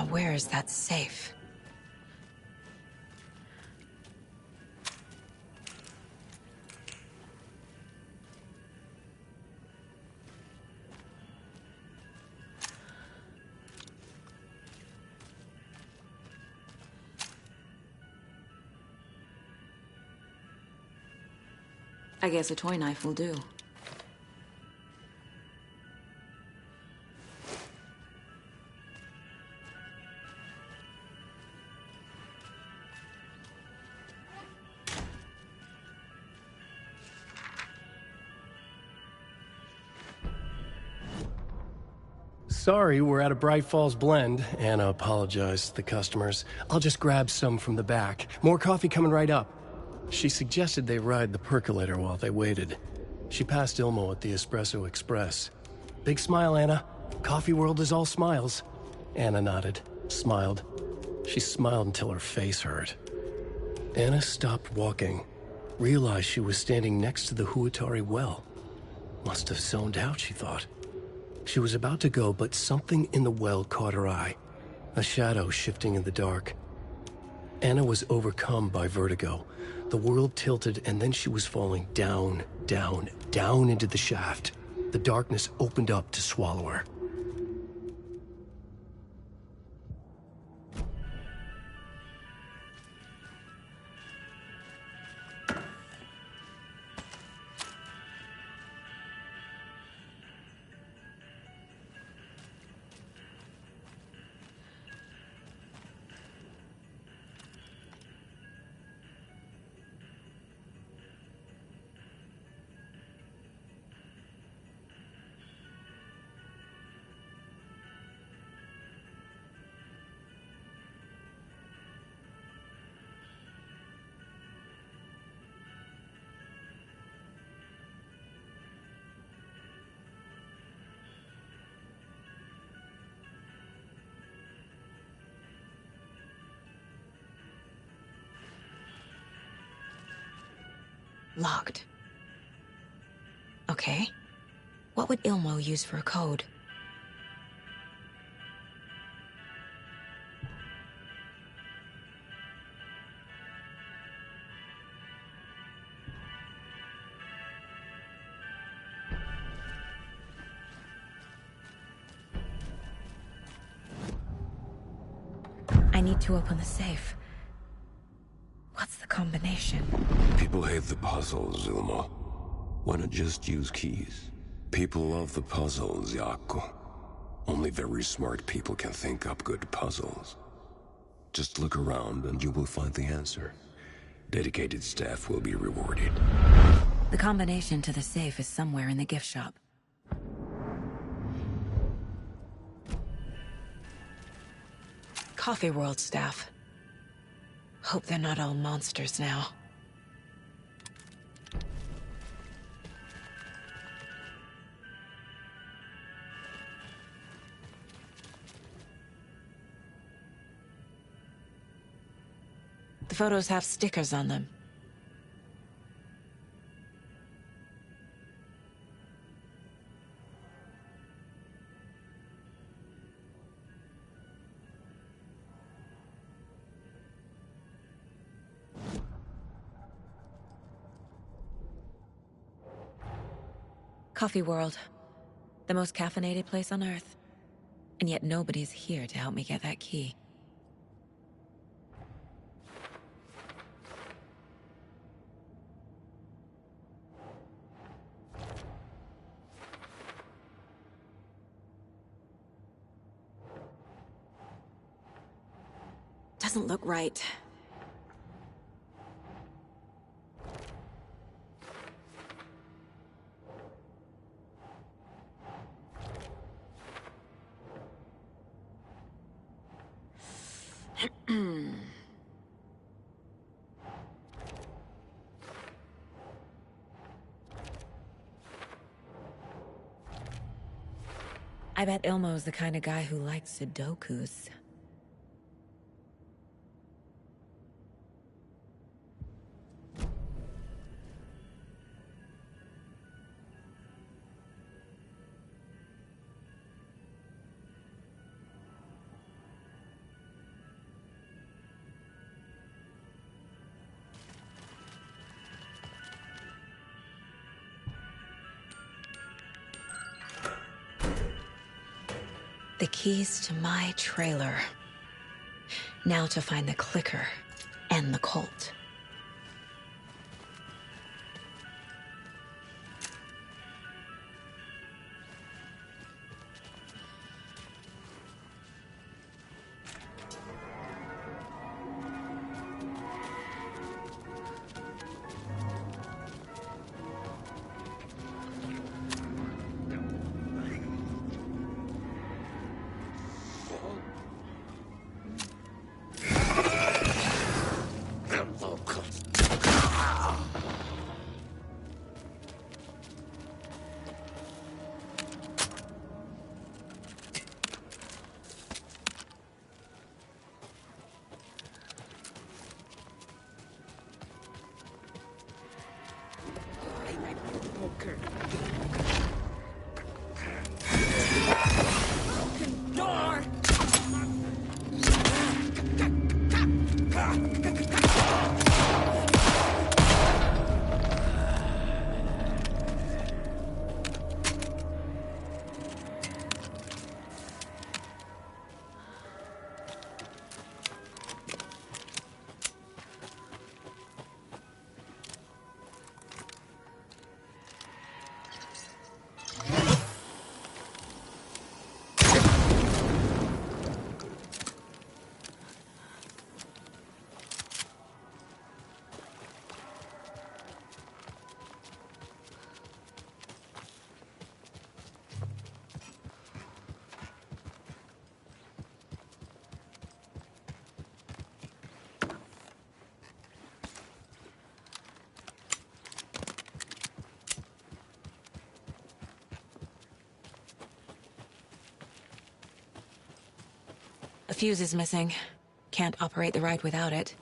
Now where is that safe? I guess a toy knife will do. Sorry, we're at a Bright Falls blend. Anna apologized to the customers. I'll just grab some from the back. More coffee coming right up. She suggested they ride the percolator while they waited. She passed Ilmo at the Espresso Express. Big smile, Anna. Coffee world is all smiles. Anna nodded, smiled. She smiled until her face hurt. Anna stopped walking, realized she was standing next to the Huatari well. Must have zoned out, she thought. She was about to go, but something in the well caught her eye. A shadow shifting in the dark. Anna was overcome by vertigo. The world tilted, and then she was falling down, down, down into the shaft. The darkness opened up to swallow her. Locked. Okay. What would Ilmo use for a code? I need to open the safe. What's the combination? People hate the puzzles, Ilmo. Why not just use keys? People love the puzzles, Yaku. Only very smart people can think up good puzzles. Just look around and you will find the answer. Dedicated staff will be rewarded. The combination to the safe is somewhere in the gift shop. Coffee World staff. Hope they're not all monsters now. The photos have stickers on them. Coffee World. The most caffeinated place on Earth. And yet nobody's here to help me get that key. Doesn't look right. I bet Ilmo's the kind of guy who likes Sudokus. The keys to my trailer. Now to find the clicker and the Colt. A fuse is missing. Can't operate the ride without it.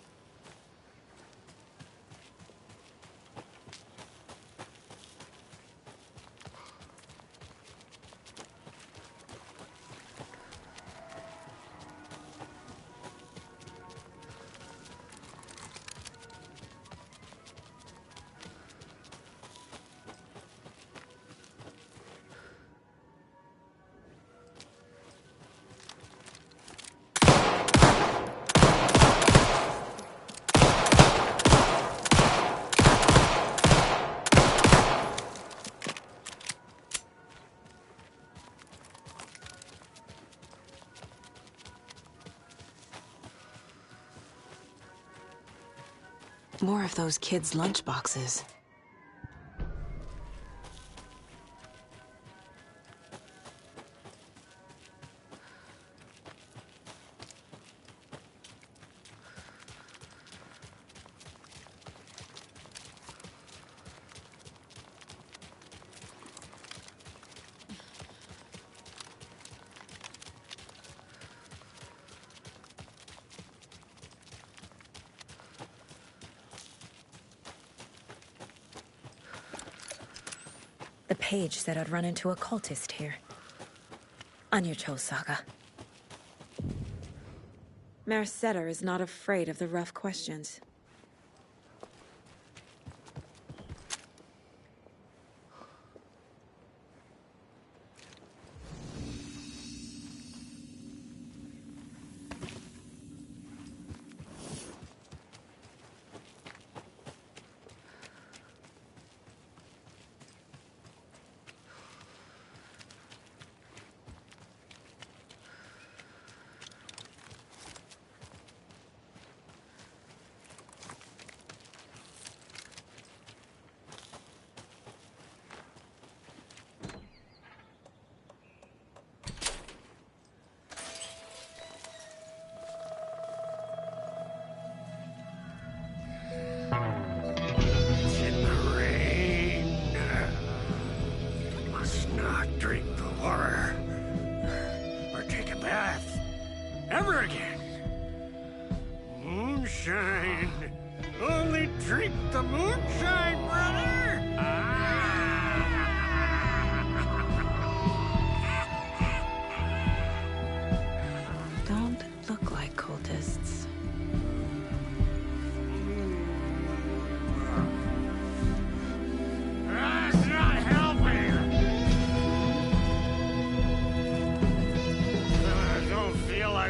More of those kids' lunchboxes. The page said I'd run into a cultist here. On your Cho saga. Mayor Setter is not afraid of the rough questions.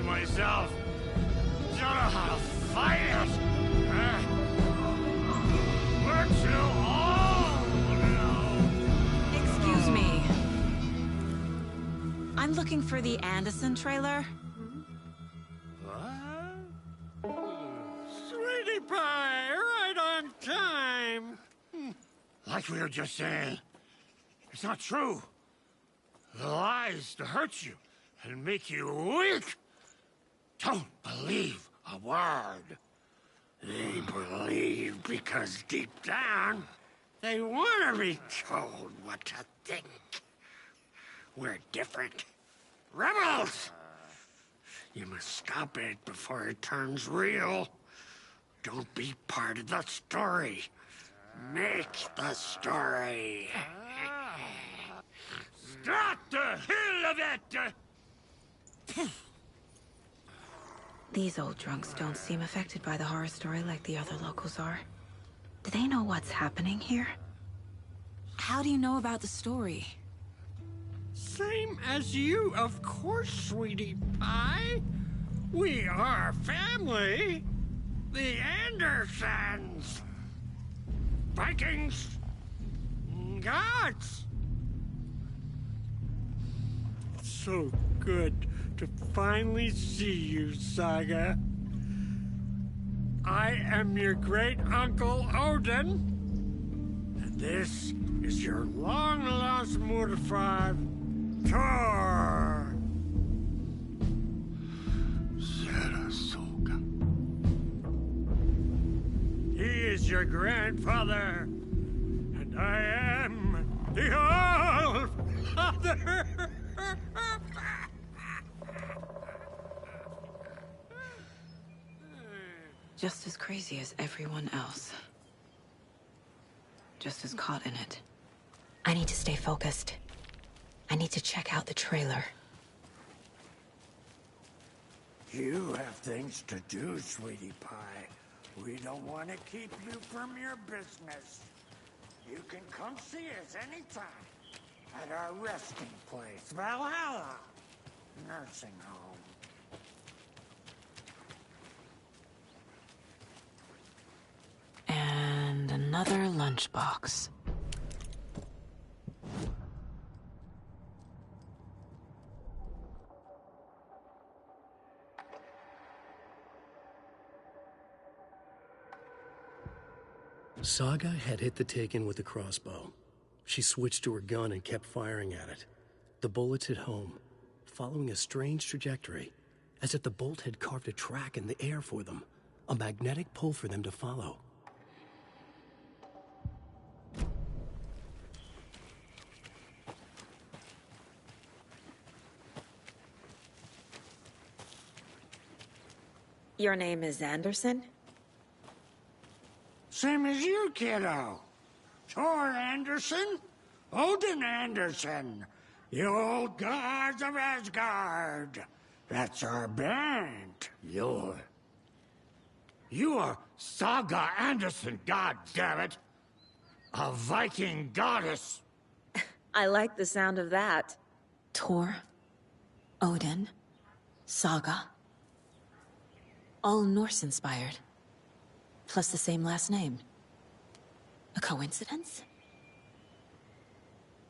like myself don't know how to fight it. We're too old now. Excuse me. I'm looking for the Anderson trailer. What? Sweetie pie, right on time. Like we were just saying, it's not true. The lies to hurt you and make you weak. Don't believe a word. They believe because deep down, they want to be told what to think. We're different. Rebels! You must stop it before it turns real. Don't be part of the story. Make the story. Stop the hell of it! These old drunks don't seem affected by the horror story like the other locals are. Do they know what's happening here? How do you know about the story? Same as you, of course, sweetie pie. We are family. The Andersons. Vikings. Gods. So good to finally see you, Saga. I am your great-uncle Odin. And this is your long-lost Murfar, Thor. Sarasota. He is your grandfather. And I am the All-Father. Just as crazy as everyone else. Just as caught in it. I need to stay focused. I need to check out the trailer. You have things to do, sweetie pie. We don't want to keep you from your business. You can come see us anytime at our resting place, Valhalla Nursing Home. And another lunchbox. Saga had hit the Taken with the crossbow. She switched to her gun and kept firing at it. The bullets hit home, following a strange trajectory, as if the bolt had carved a track in the air for them, a magnetic pull for them to follow. Your name is Anderson? Same as you, kiddo. Thor Anderson, Odin Anderson, the old gods of Asgard. That's our band. You are Saga Anderson, goddammit. A Viking goddess. I like the sound of that. Thor, Odin, Saga. All Norse-inspired. Plus the same last name. A coincidence?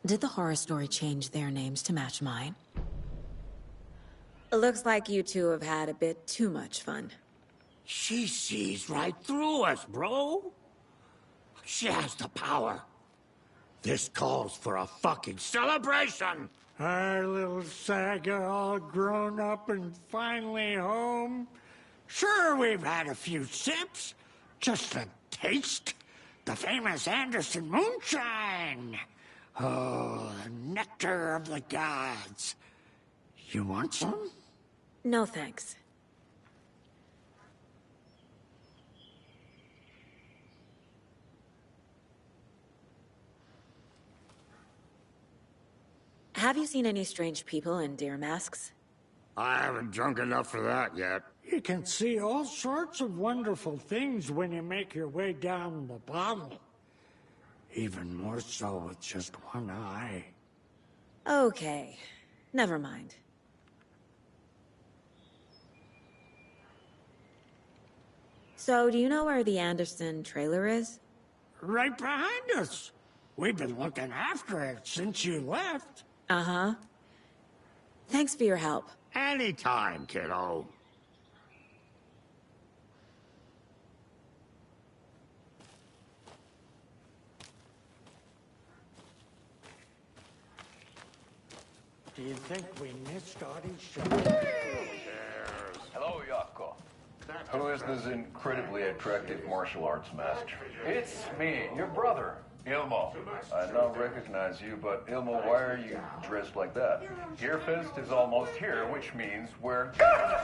Did the horror story change their names to match mine? It looks like you two have had a bit too much fun. She sees right through us, bro. She has the power. This calls for a fucking celebration. Our little Saga all grown up and finally home. Sure, we've had a few sips. Just a taste. The famous Anderson moonshine. Oh, the nectar of the gods. You want some? No thanks. Have you seen any strange people in deer masks? I haven't drunk enough for that yet. You can see all sorts of wonderful things when you make your way down the bottle. Even more so with just one eye. Okay, never mind. So, do you know where the Anderson trailer is? Right behind us. We've been looking after it since you left. Uh-huh. Thanks for your help. Anytime, kiddo. Do you think we missed Audie's show? Hello, Yako. Who is this incredibly attractive martial arts master? It's me, your brother, Ilmo. I now recognize you, but Ilmo, why are you dressed like that? Gearfest is almost here, which means we're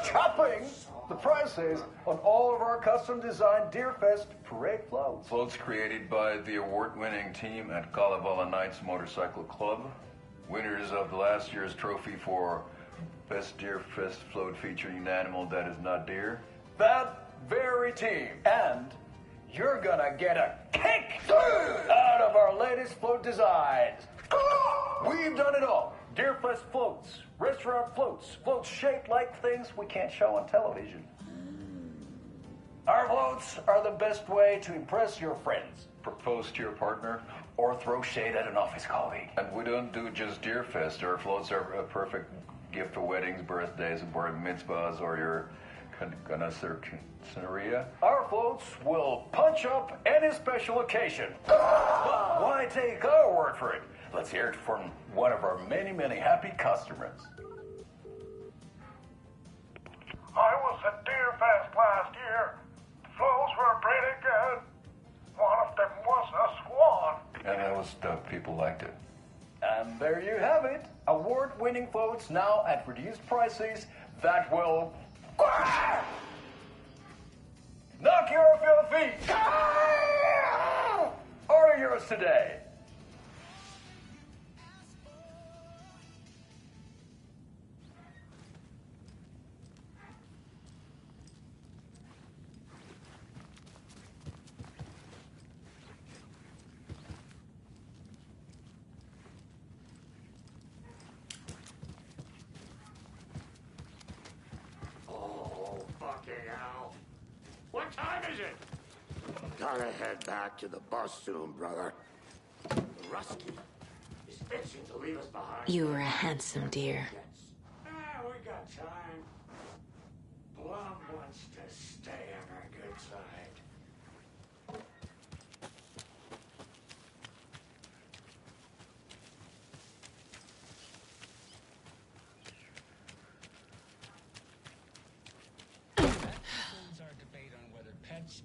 chopping the prices on all of our custom-designed Deerfest parade floats. Floats created by the award-winning team at Kalevala Knights Motorcycle Club. Winners of the last year's trophy for Best Deerfest float featuring an animal that is not deer. That very team. And you're gonna get a kick out of our latest float designs. We've done it all. Deerfest floats, restaurant floats, floats shaped like things we can't show on television. Our floats are the best way to impress your friends, propose to your partner, or throw shade at an office colleague. And we don't do just Deerfest. Our floats are a perfect gift for weddings, birthdays, bar mitzvahs, or your Scenaria. Our floats will punch up any special occasion. But why take our word for it? Let's hear it from one of our many, many happy customers. I was at Deerfest last year. The floats were pretty good. One of them was a swan. And it was the people liked it. And there you have it. Award-winning floats now at reduced prices that will knock you off your feet. Order yours today. What time is it? Gotta head back to the bus soon, brother. Rusky is itching to leave us behind. You were a handsome deer. We got time. Blum wants to stay on our good side.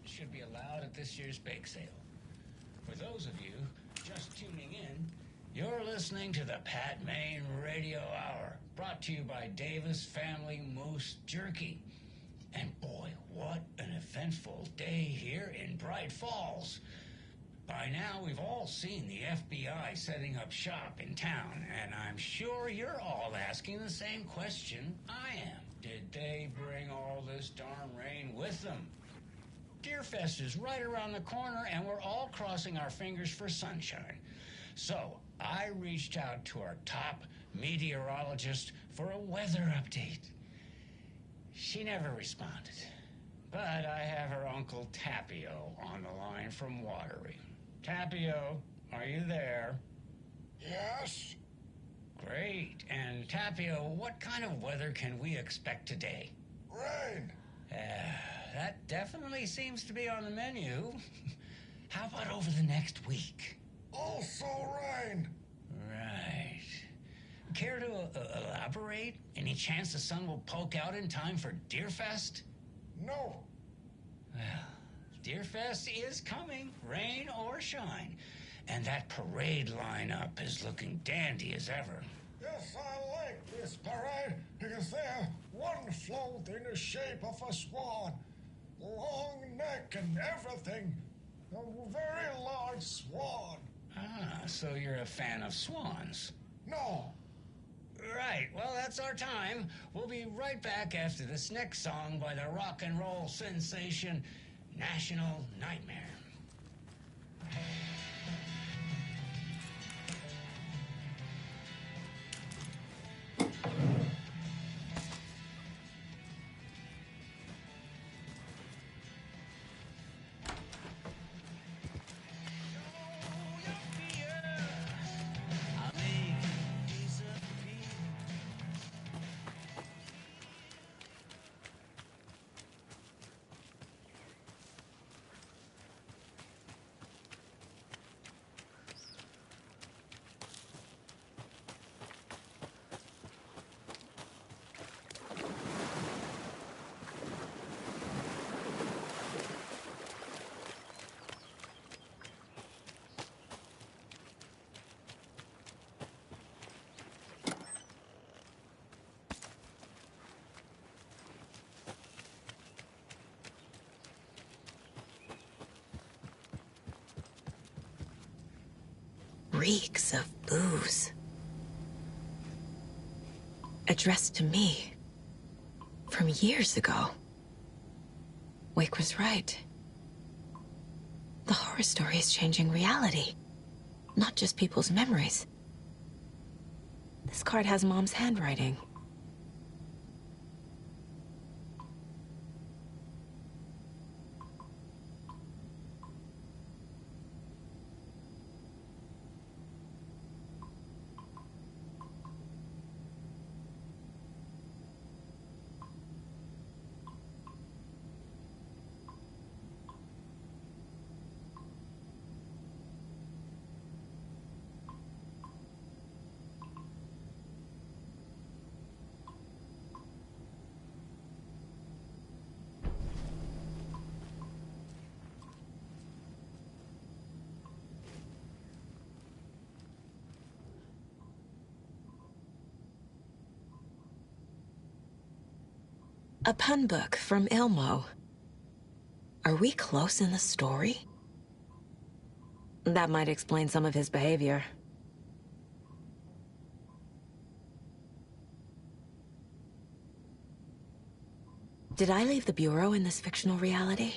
Should be allowed at this year's bake sale. For those of you just tuning in, you're listening to the Pat Maine Radio Hour, brought to you by Davis Family Moose Jerky. And boy, what an eventful day here in Bright Falls. By now, we've all seen the FBI setting up shop in town, and I'm sure you're all asking the same question I am. Did they bring all this darn rain with them? Deerfest is right around the corner, and we're all crossing our fingers for sunshine. So I reached out to our top meteorologist for a weather update. She never responded, but I have her Uncle Tapio on the line from Watery. Tapio, are you there? Yes? Great. And Tapio, what kind of weather can we expect today? Rain. That definitely seems to be on the menu. How about over the next week? Also rain. Right. Care to elaborate? Any chance the sun will poke out in time for Deerfest? No. Well, Deerfest is coming, rain or shine. And that parade lineup is looking dandy as ever. Yes, I like this parade because there's one float in the shape of a swan. Long neck and everything. A very large swan. Ah, so you're a fan of swans? No. Right, well, that's our time. We'll be right back after this next song by the rock and roll sensation, National Nightmare. reeks of booze. Addressed to me. From years ago. Wake was right. The horror story is changing reality. Not just people's memories. This card has Mom's handwriting. A pun book from Ilmo. Are we close in the story? That might explain some of his behavior. Did I leave the Bureau in this fictional reality?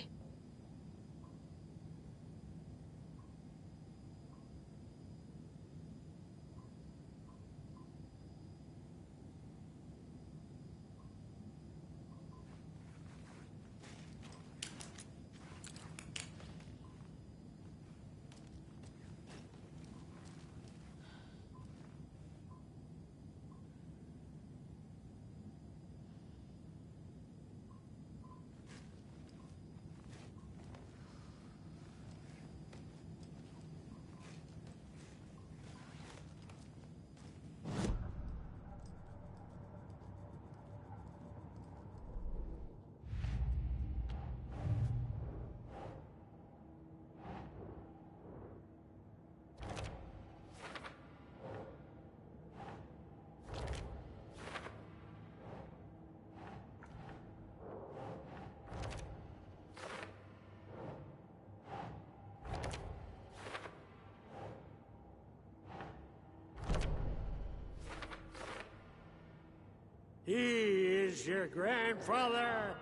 He is your grandfather,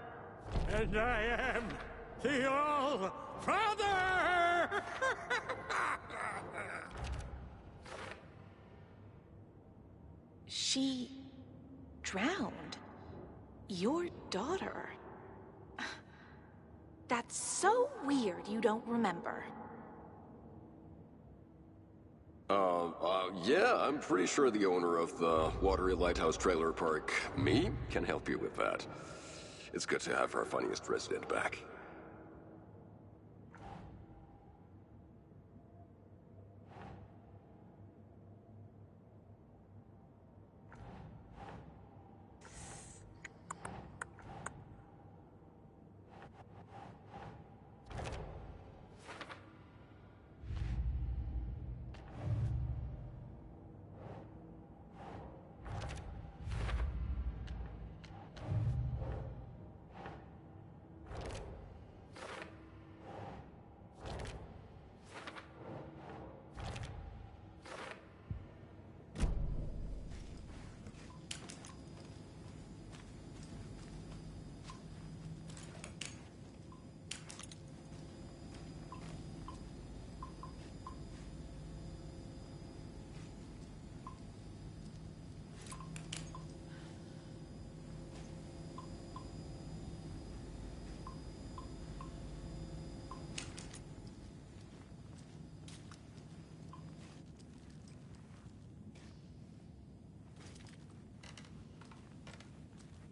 and I am the All-Father! She drowned. Your daughter. That's so weird you don't remember. Yeah, I'm pretty sure the owner of the Watery Lighthouse Trailer Park, me, can help you with that. It's good to have our funniest resident back.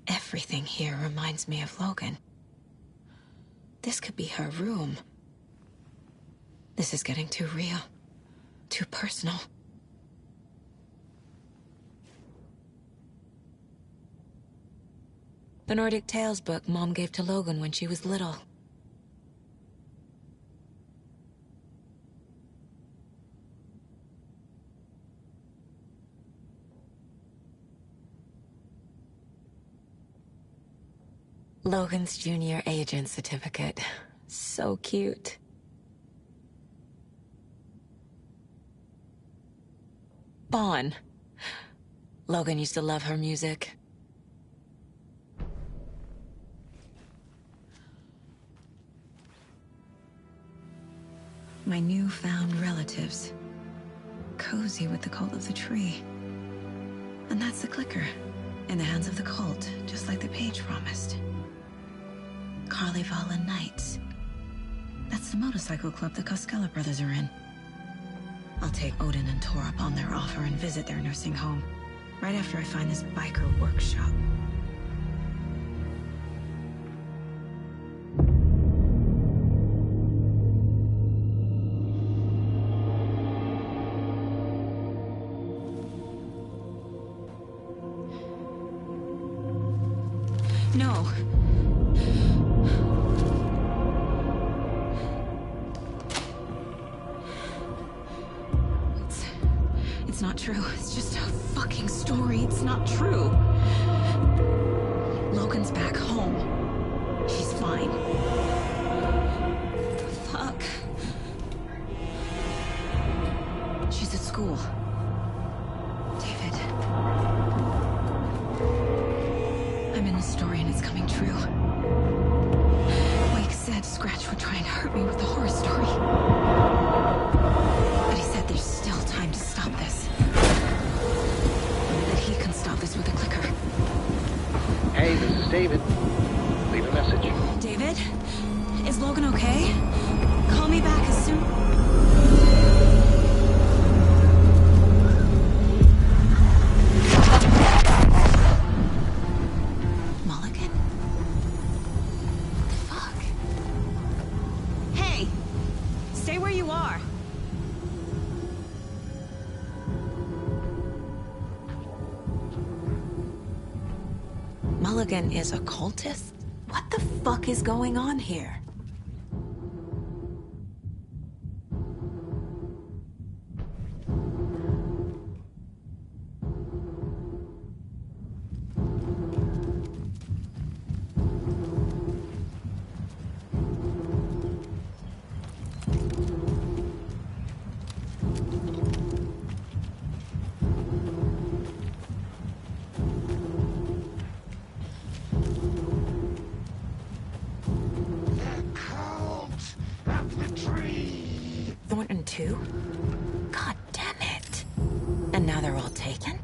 Everything here reminds me of Logan. This could be her room. This is getting too real. Too personal. The Nordic Tales book Mom gave to Logan when she was little. Logan's junior agent certificate. So cute. Bon. Logan used to love her music. My newfound relatives. Cozy with the cult of the tree. And that's the clicker. In the hands of the cult, just like the page promised. Carnival Nights. That's the motorcycle club the Costello brothers are in. I'll take Odin and Tor up on their offer and visit their nursing home. Right after I find this biker workshop. No. It's not true. It's just a fucking story. It's not true. Logan's back home. She's fine. Fuck. She's at school. David. I'm in the story and it's coming true. Wake said Scratch would try and hurt me with the horror story. But he said there's still time to stop this. That he can stop this with a clicker. Hey, this is David. Leave a message. David? Is Logan okay? Call me back as soon... Mulligan? What the fuck? Hey! Stay where you are. Mulligan is a cultist? What the fuck is going on here? Thornton too? God damn it. And now they're all taken?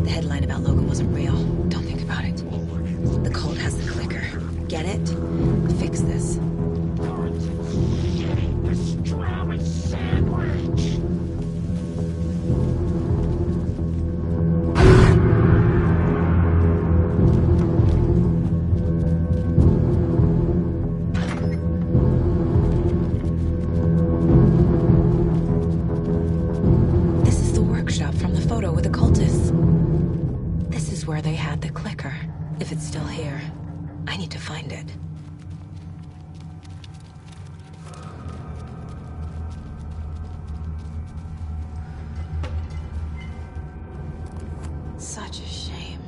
The headline about Logan wasn't real. Don't think about it. The cult has the clicker. Get it? Fix this. Pastrami sandwich! This is the workshop from the photo with the cultists. This is where they had the clicker. If it's still here, I need to find it. Such a shame.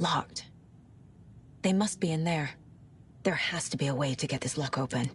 Locked. They must be in there. There has to be a way to get this lock open.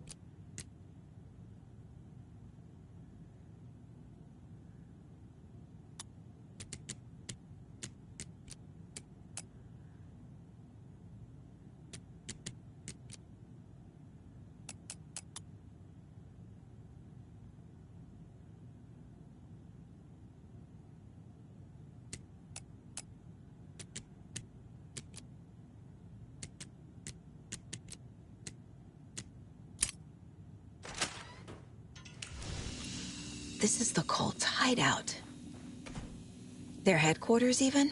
This is the cult's hideout. Their headquarters, even?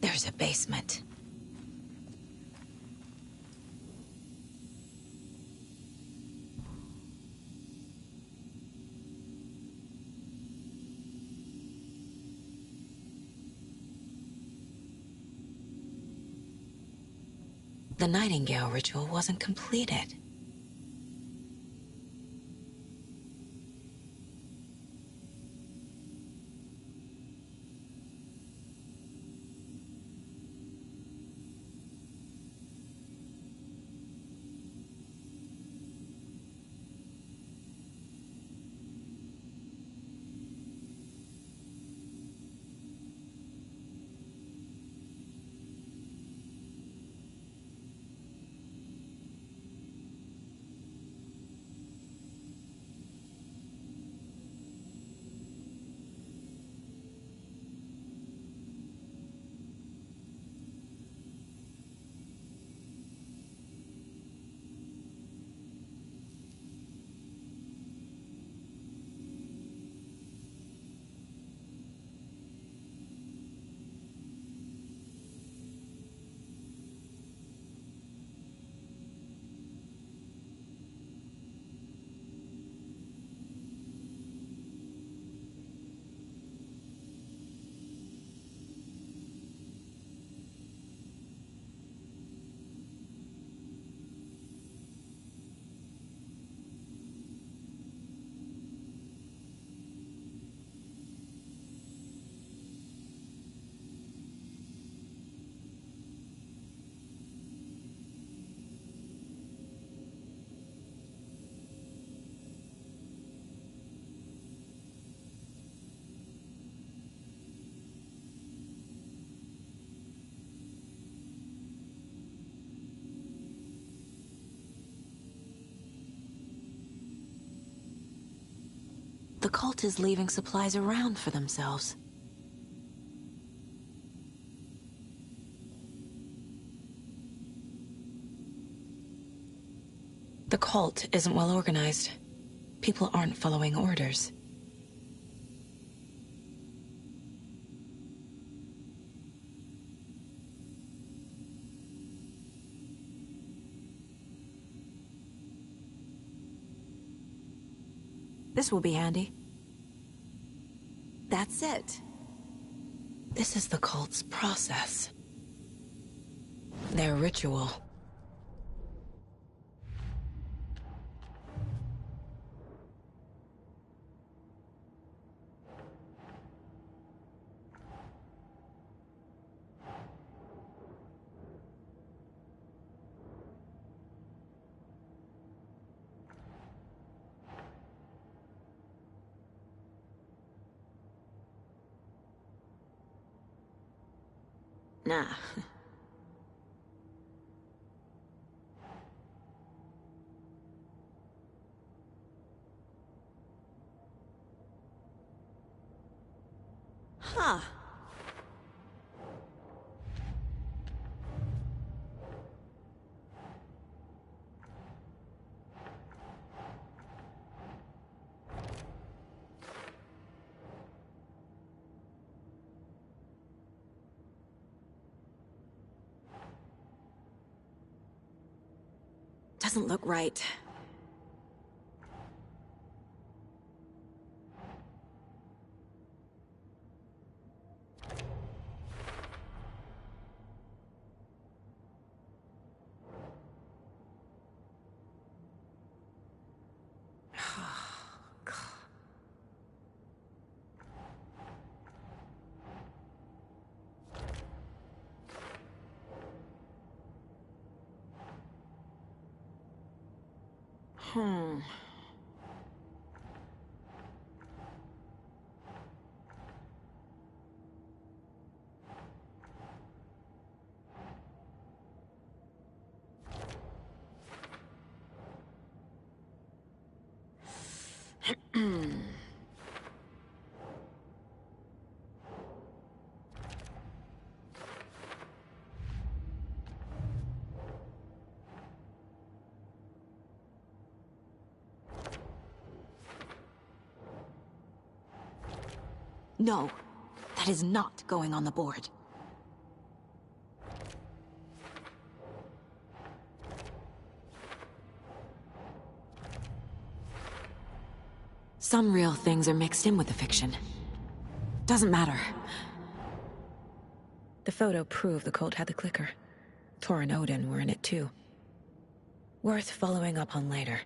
There's a basement. The Nightingale ritual wasn't completed. The cult is leaving supplies around for themselves. The cult isn't well organized. People aren't following orders. This will be handy. That's it. This is the cult's process. Their ritual. Nah. Huh. Doesn't look right. No, that is not going on the board. Some real things are mixed in with the fiction. Doesn't matter. The photo proved the cult had the clicker. Tor and Odin were in it too. Worth following up on later.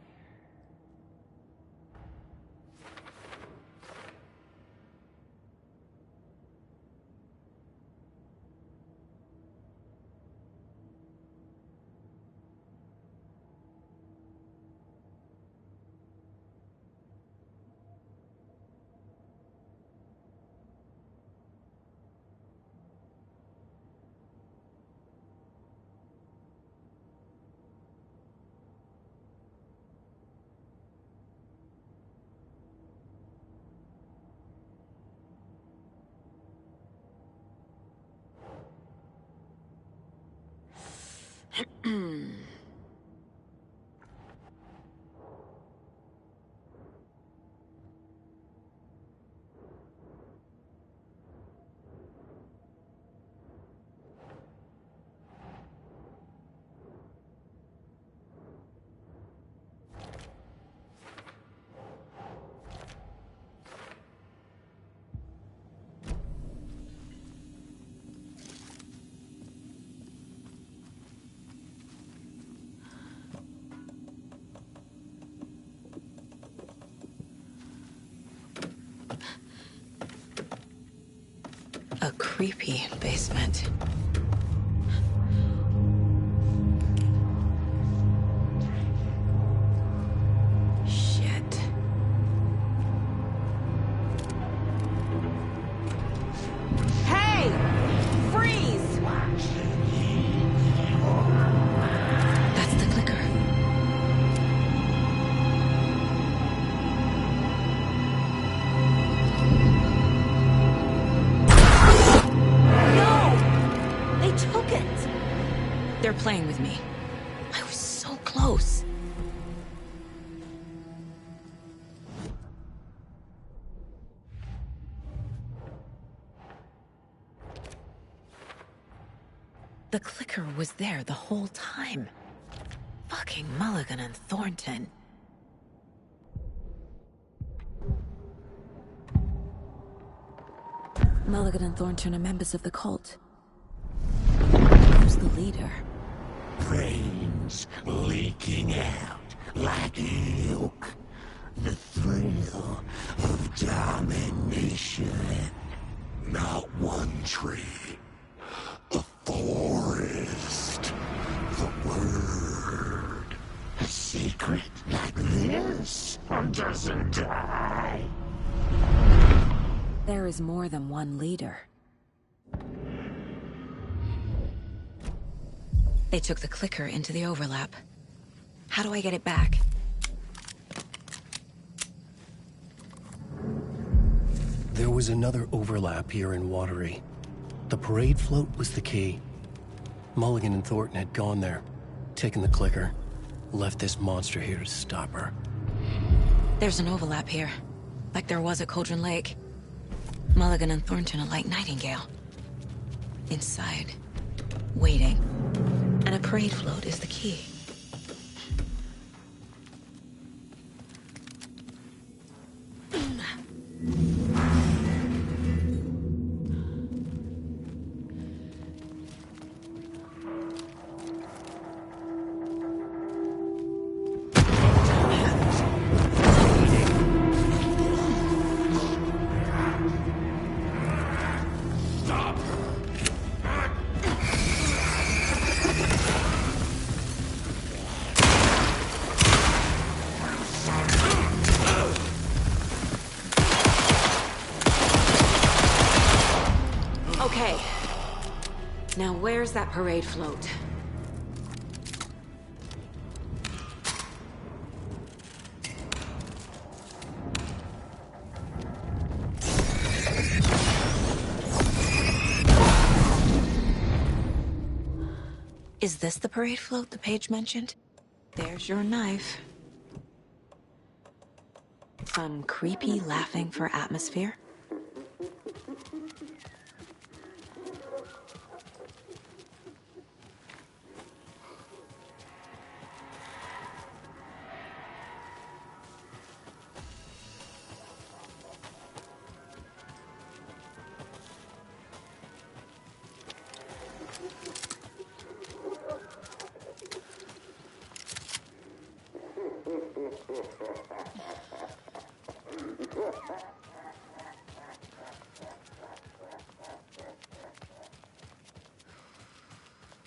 A creepy basement. Shit. Hey! Freeze! That's the clicker. They're playing with me. I was so close. The clicker was there the whole time. Fucking Mulligan and Thornton. Mulligan and Thornton are members of the cult. Who's the leader? Brains leaking out like milk. The thrill of domination. Not one tree. A forest. The word. A secret like this doesn't die. There is more than one leader. They took the clicker into the overlap. How do I get it back? There was another overlap here in Watery. The parade float was the key. Mulligan and Thornton had gone there, taken the clicker, left this monster here to stop her. There's an overlap here, like there was at Cauldron Lake. Mulligan and Thornton are like Nightingale. Inside, waiting. And a parade float is the key. Okay. Now where's that parade float? Is this the parade float the page mentioned? There's your knife. Some creepy laughing for atmosphere.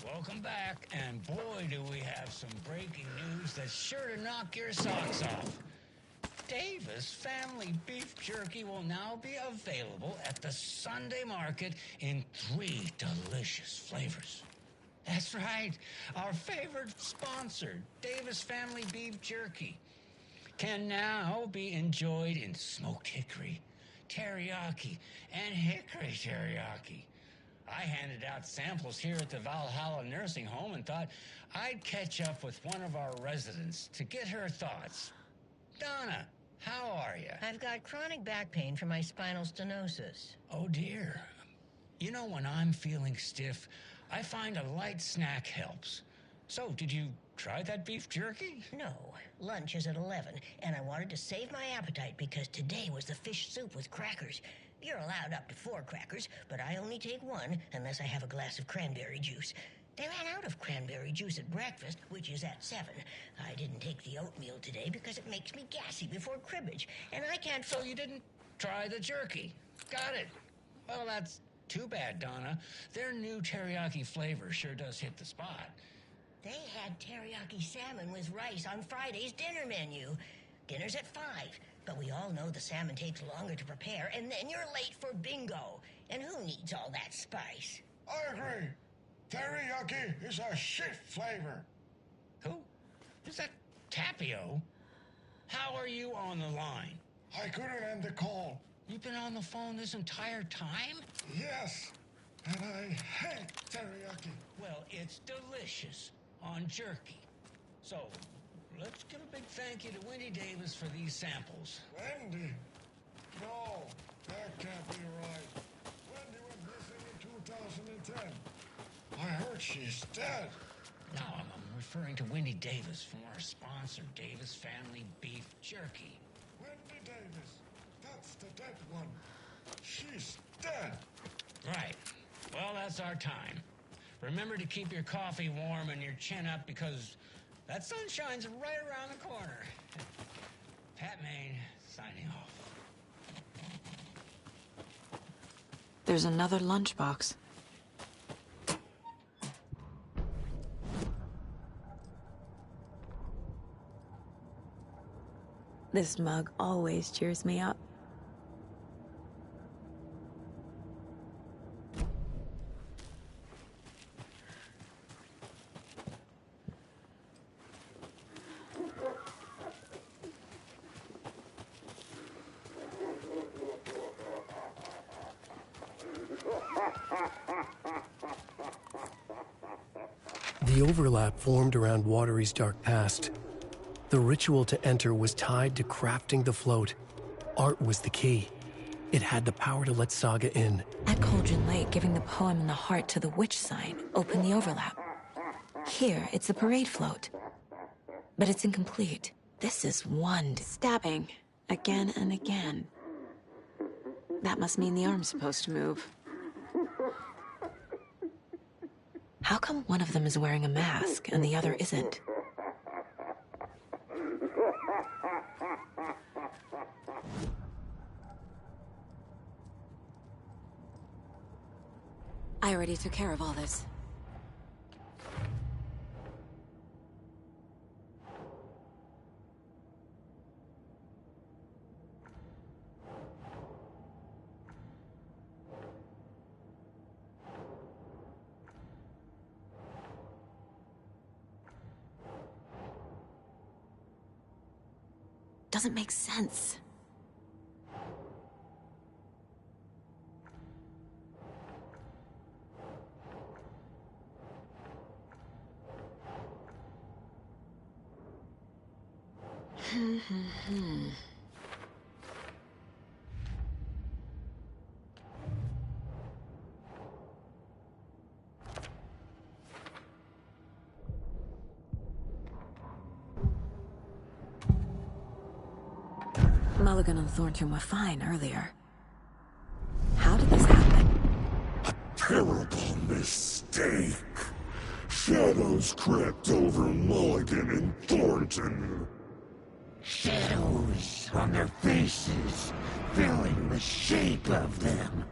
Welcome back, and boy, do we have some breaking news that's sure to knock your socks off. Davis Family Beef Jerky will now be available at the Sunday market in 3 delicious flavors. That's right, our favorite sponsor, Davis Family Beef Jerky, can now be enjoyed in smoked hickory, teriyaki, and hickory teriyaki. I handed out samples here at the Valhalla Nursing Home and thought I'd catch up with one of our residents to get her thoughts. Donna, how are you? I've got chronic back pain from my spinal stenosis. Oh, dear. You know, when I'm feeling stiff, I find a light snack helps. So, did you try that beef jerky? No. Lunch is at 11, and I wanted to save my appetite because today was the fish soup with crackers. You're allowed up to 4 crackers, but I only take 1 unless I have a glass of cranberry juice. They ran out of cranberry juice at breakfast, which is at 7. I didn't take the oatmeal today because it makes me gassy before cribbage, and I can't... So you didn't try the jerky. Got it. Well, that's too bad, Donna. Their new teriyaki flavor sure does hit the spot. They had teriyaki salmon with rice on Friday's dinner menu. Dinner's at 5, but we all know the salmon takes longer to prepare, and then you're late for bingo. And who needs all that spice? I agree. Teriyaki is a shit flavor. Who? Is that Tapio? How are you on the line? I couldn't end the call. You've been on the phone this entire time? Yes, and I hate teriyaki. Well, it's delicious on jerky. So, let's give a big thank you to Wendy Davis for these samples. Wendy? No, that can't be right. Wendy went missing in 2010. I heard she's dead. No, I'm referring to Wendy Davis from our sponsor, Davis Family Beef Jerky. Wendy Davis. That's the dead one. She's dead. Right. Well, that's our time. Remember to keep your coffee warm and your chin up because that sunshine's right around the corner. Pat Maine, signing off. There's another lunchbox. This mug always cheers me up. The overlap formed around Watery's dark past. The ritual to enter was tied to crafting the float. Art was the key. It had the power to let Saga in. At Cauldron Lake, giving the poem and the heart to the witch sign opened the overlap. Here, it's the parade float. But it's incomplete. This is one stabbing again and again. That must mean the arm's supposed to move. How come one of them is wearing a mask and the other isn't? I already took care of all this. doesn't make sense. Mulligan and Thornton were fine earlier. How did this happen? Terrible mistake. Shadows crept over Mulligan and Thornton. Shadows on their faces, filling the shape of them.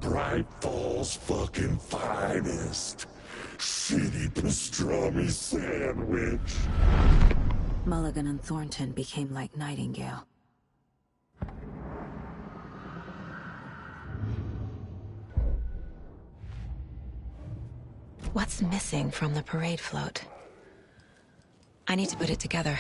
Bright Falls fucking finest. Shitty pastrami sandwich. Mulligan and Thornton became like Nightingale. What's missing from the parade float? I need to put it together.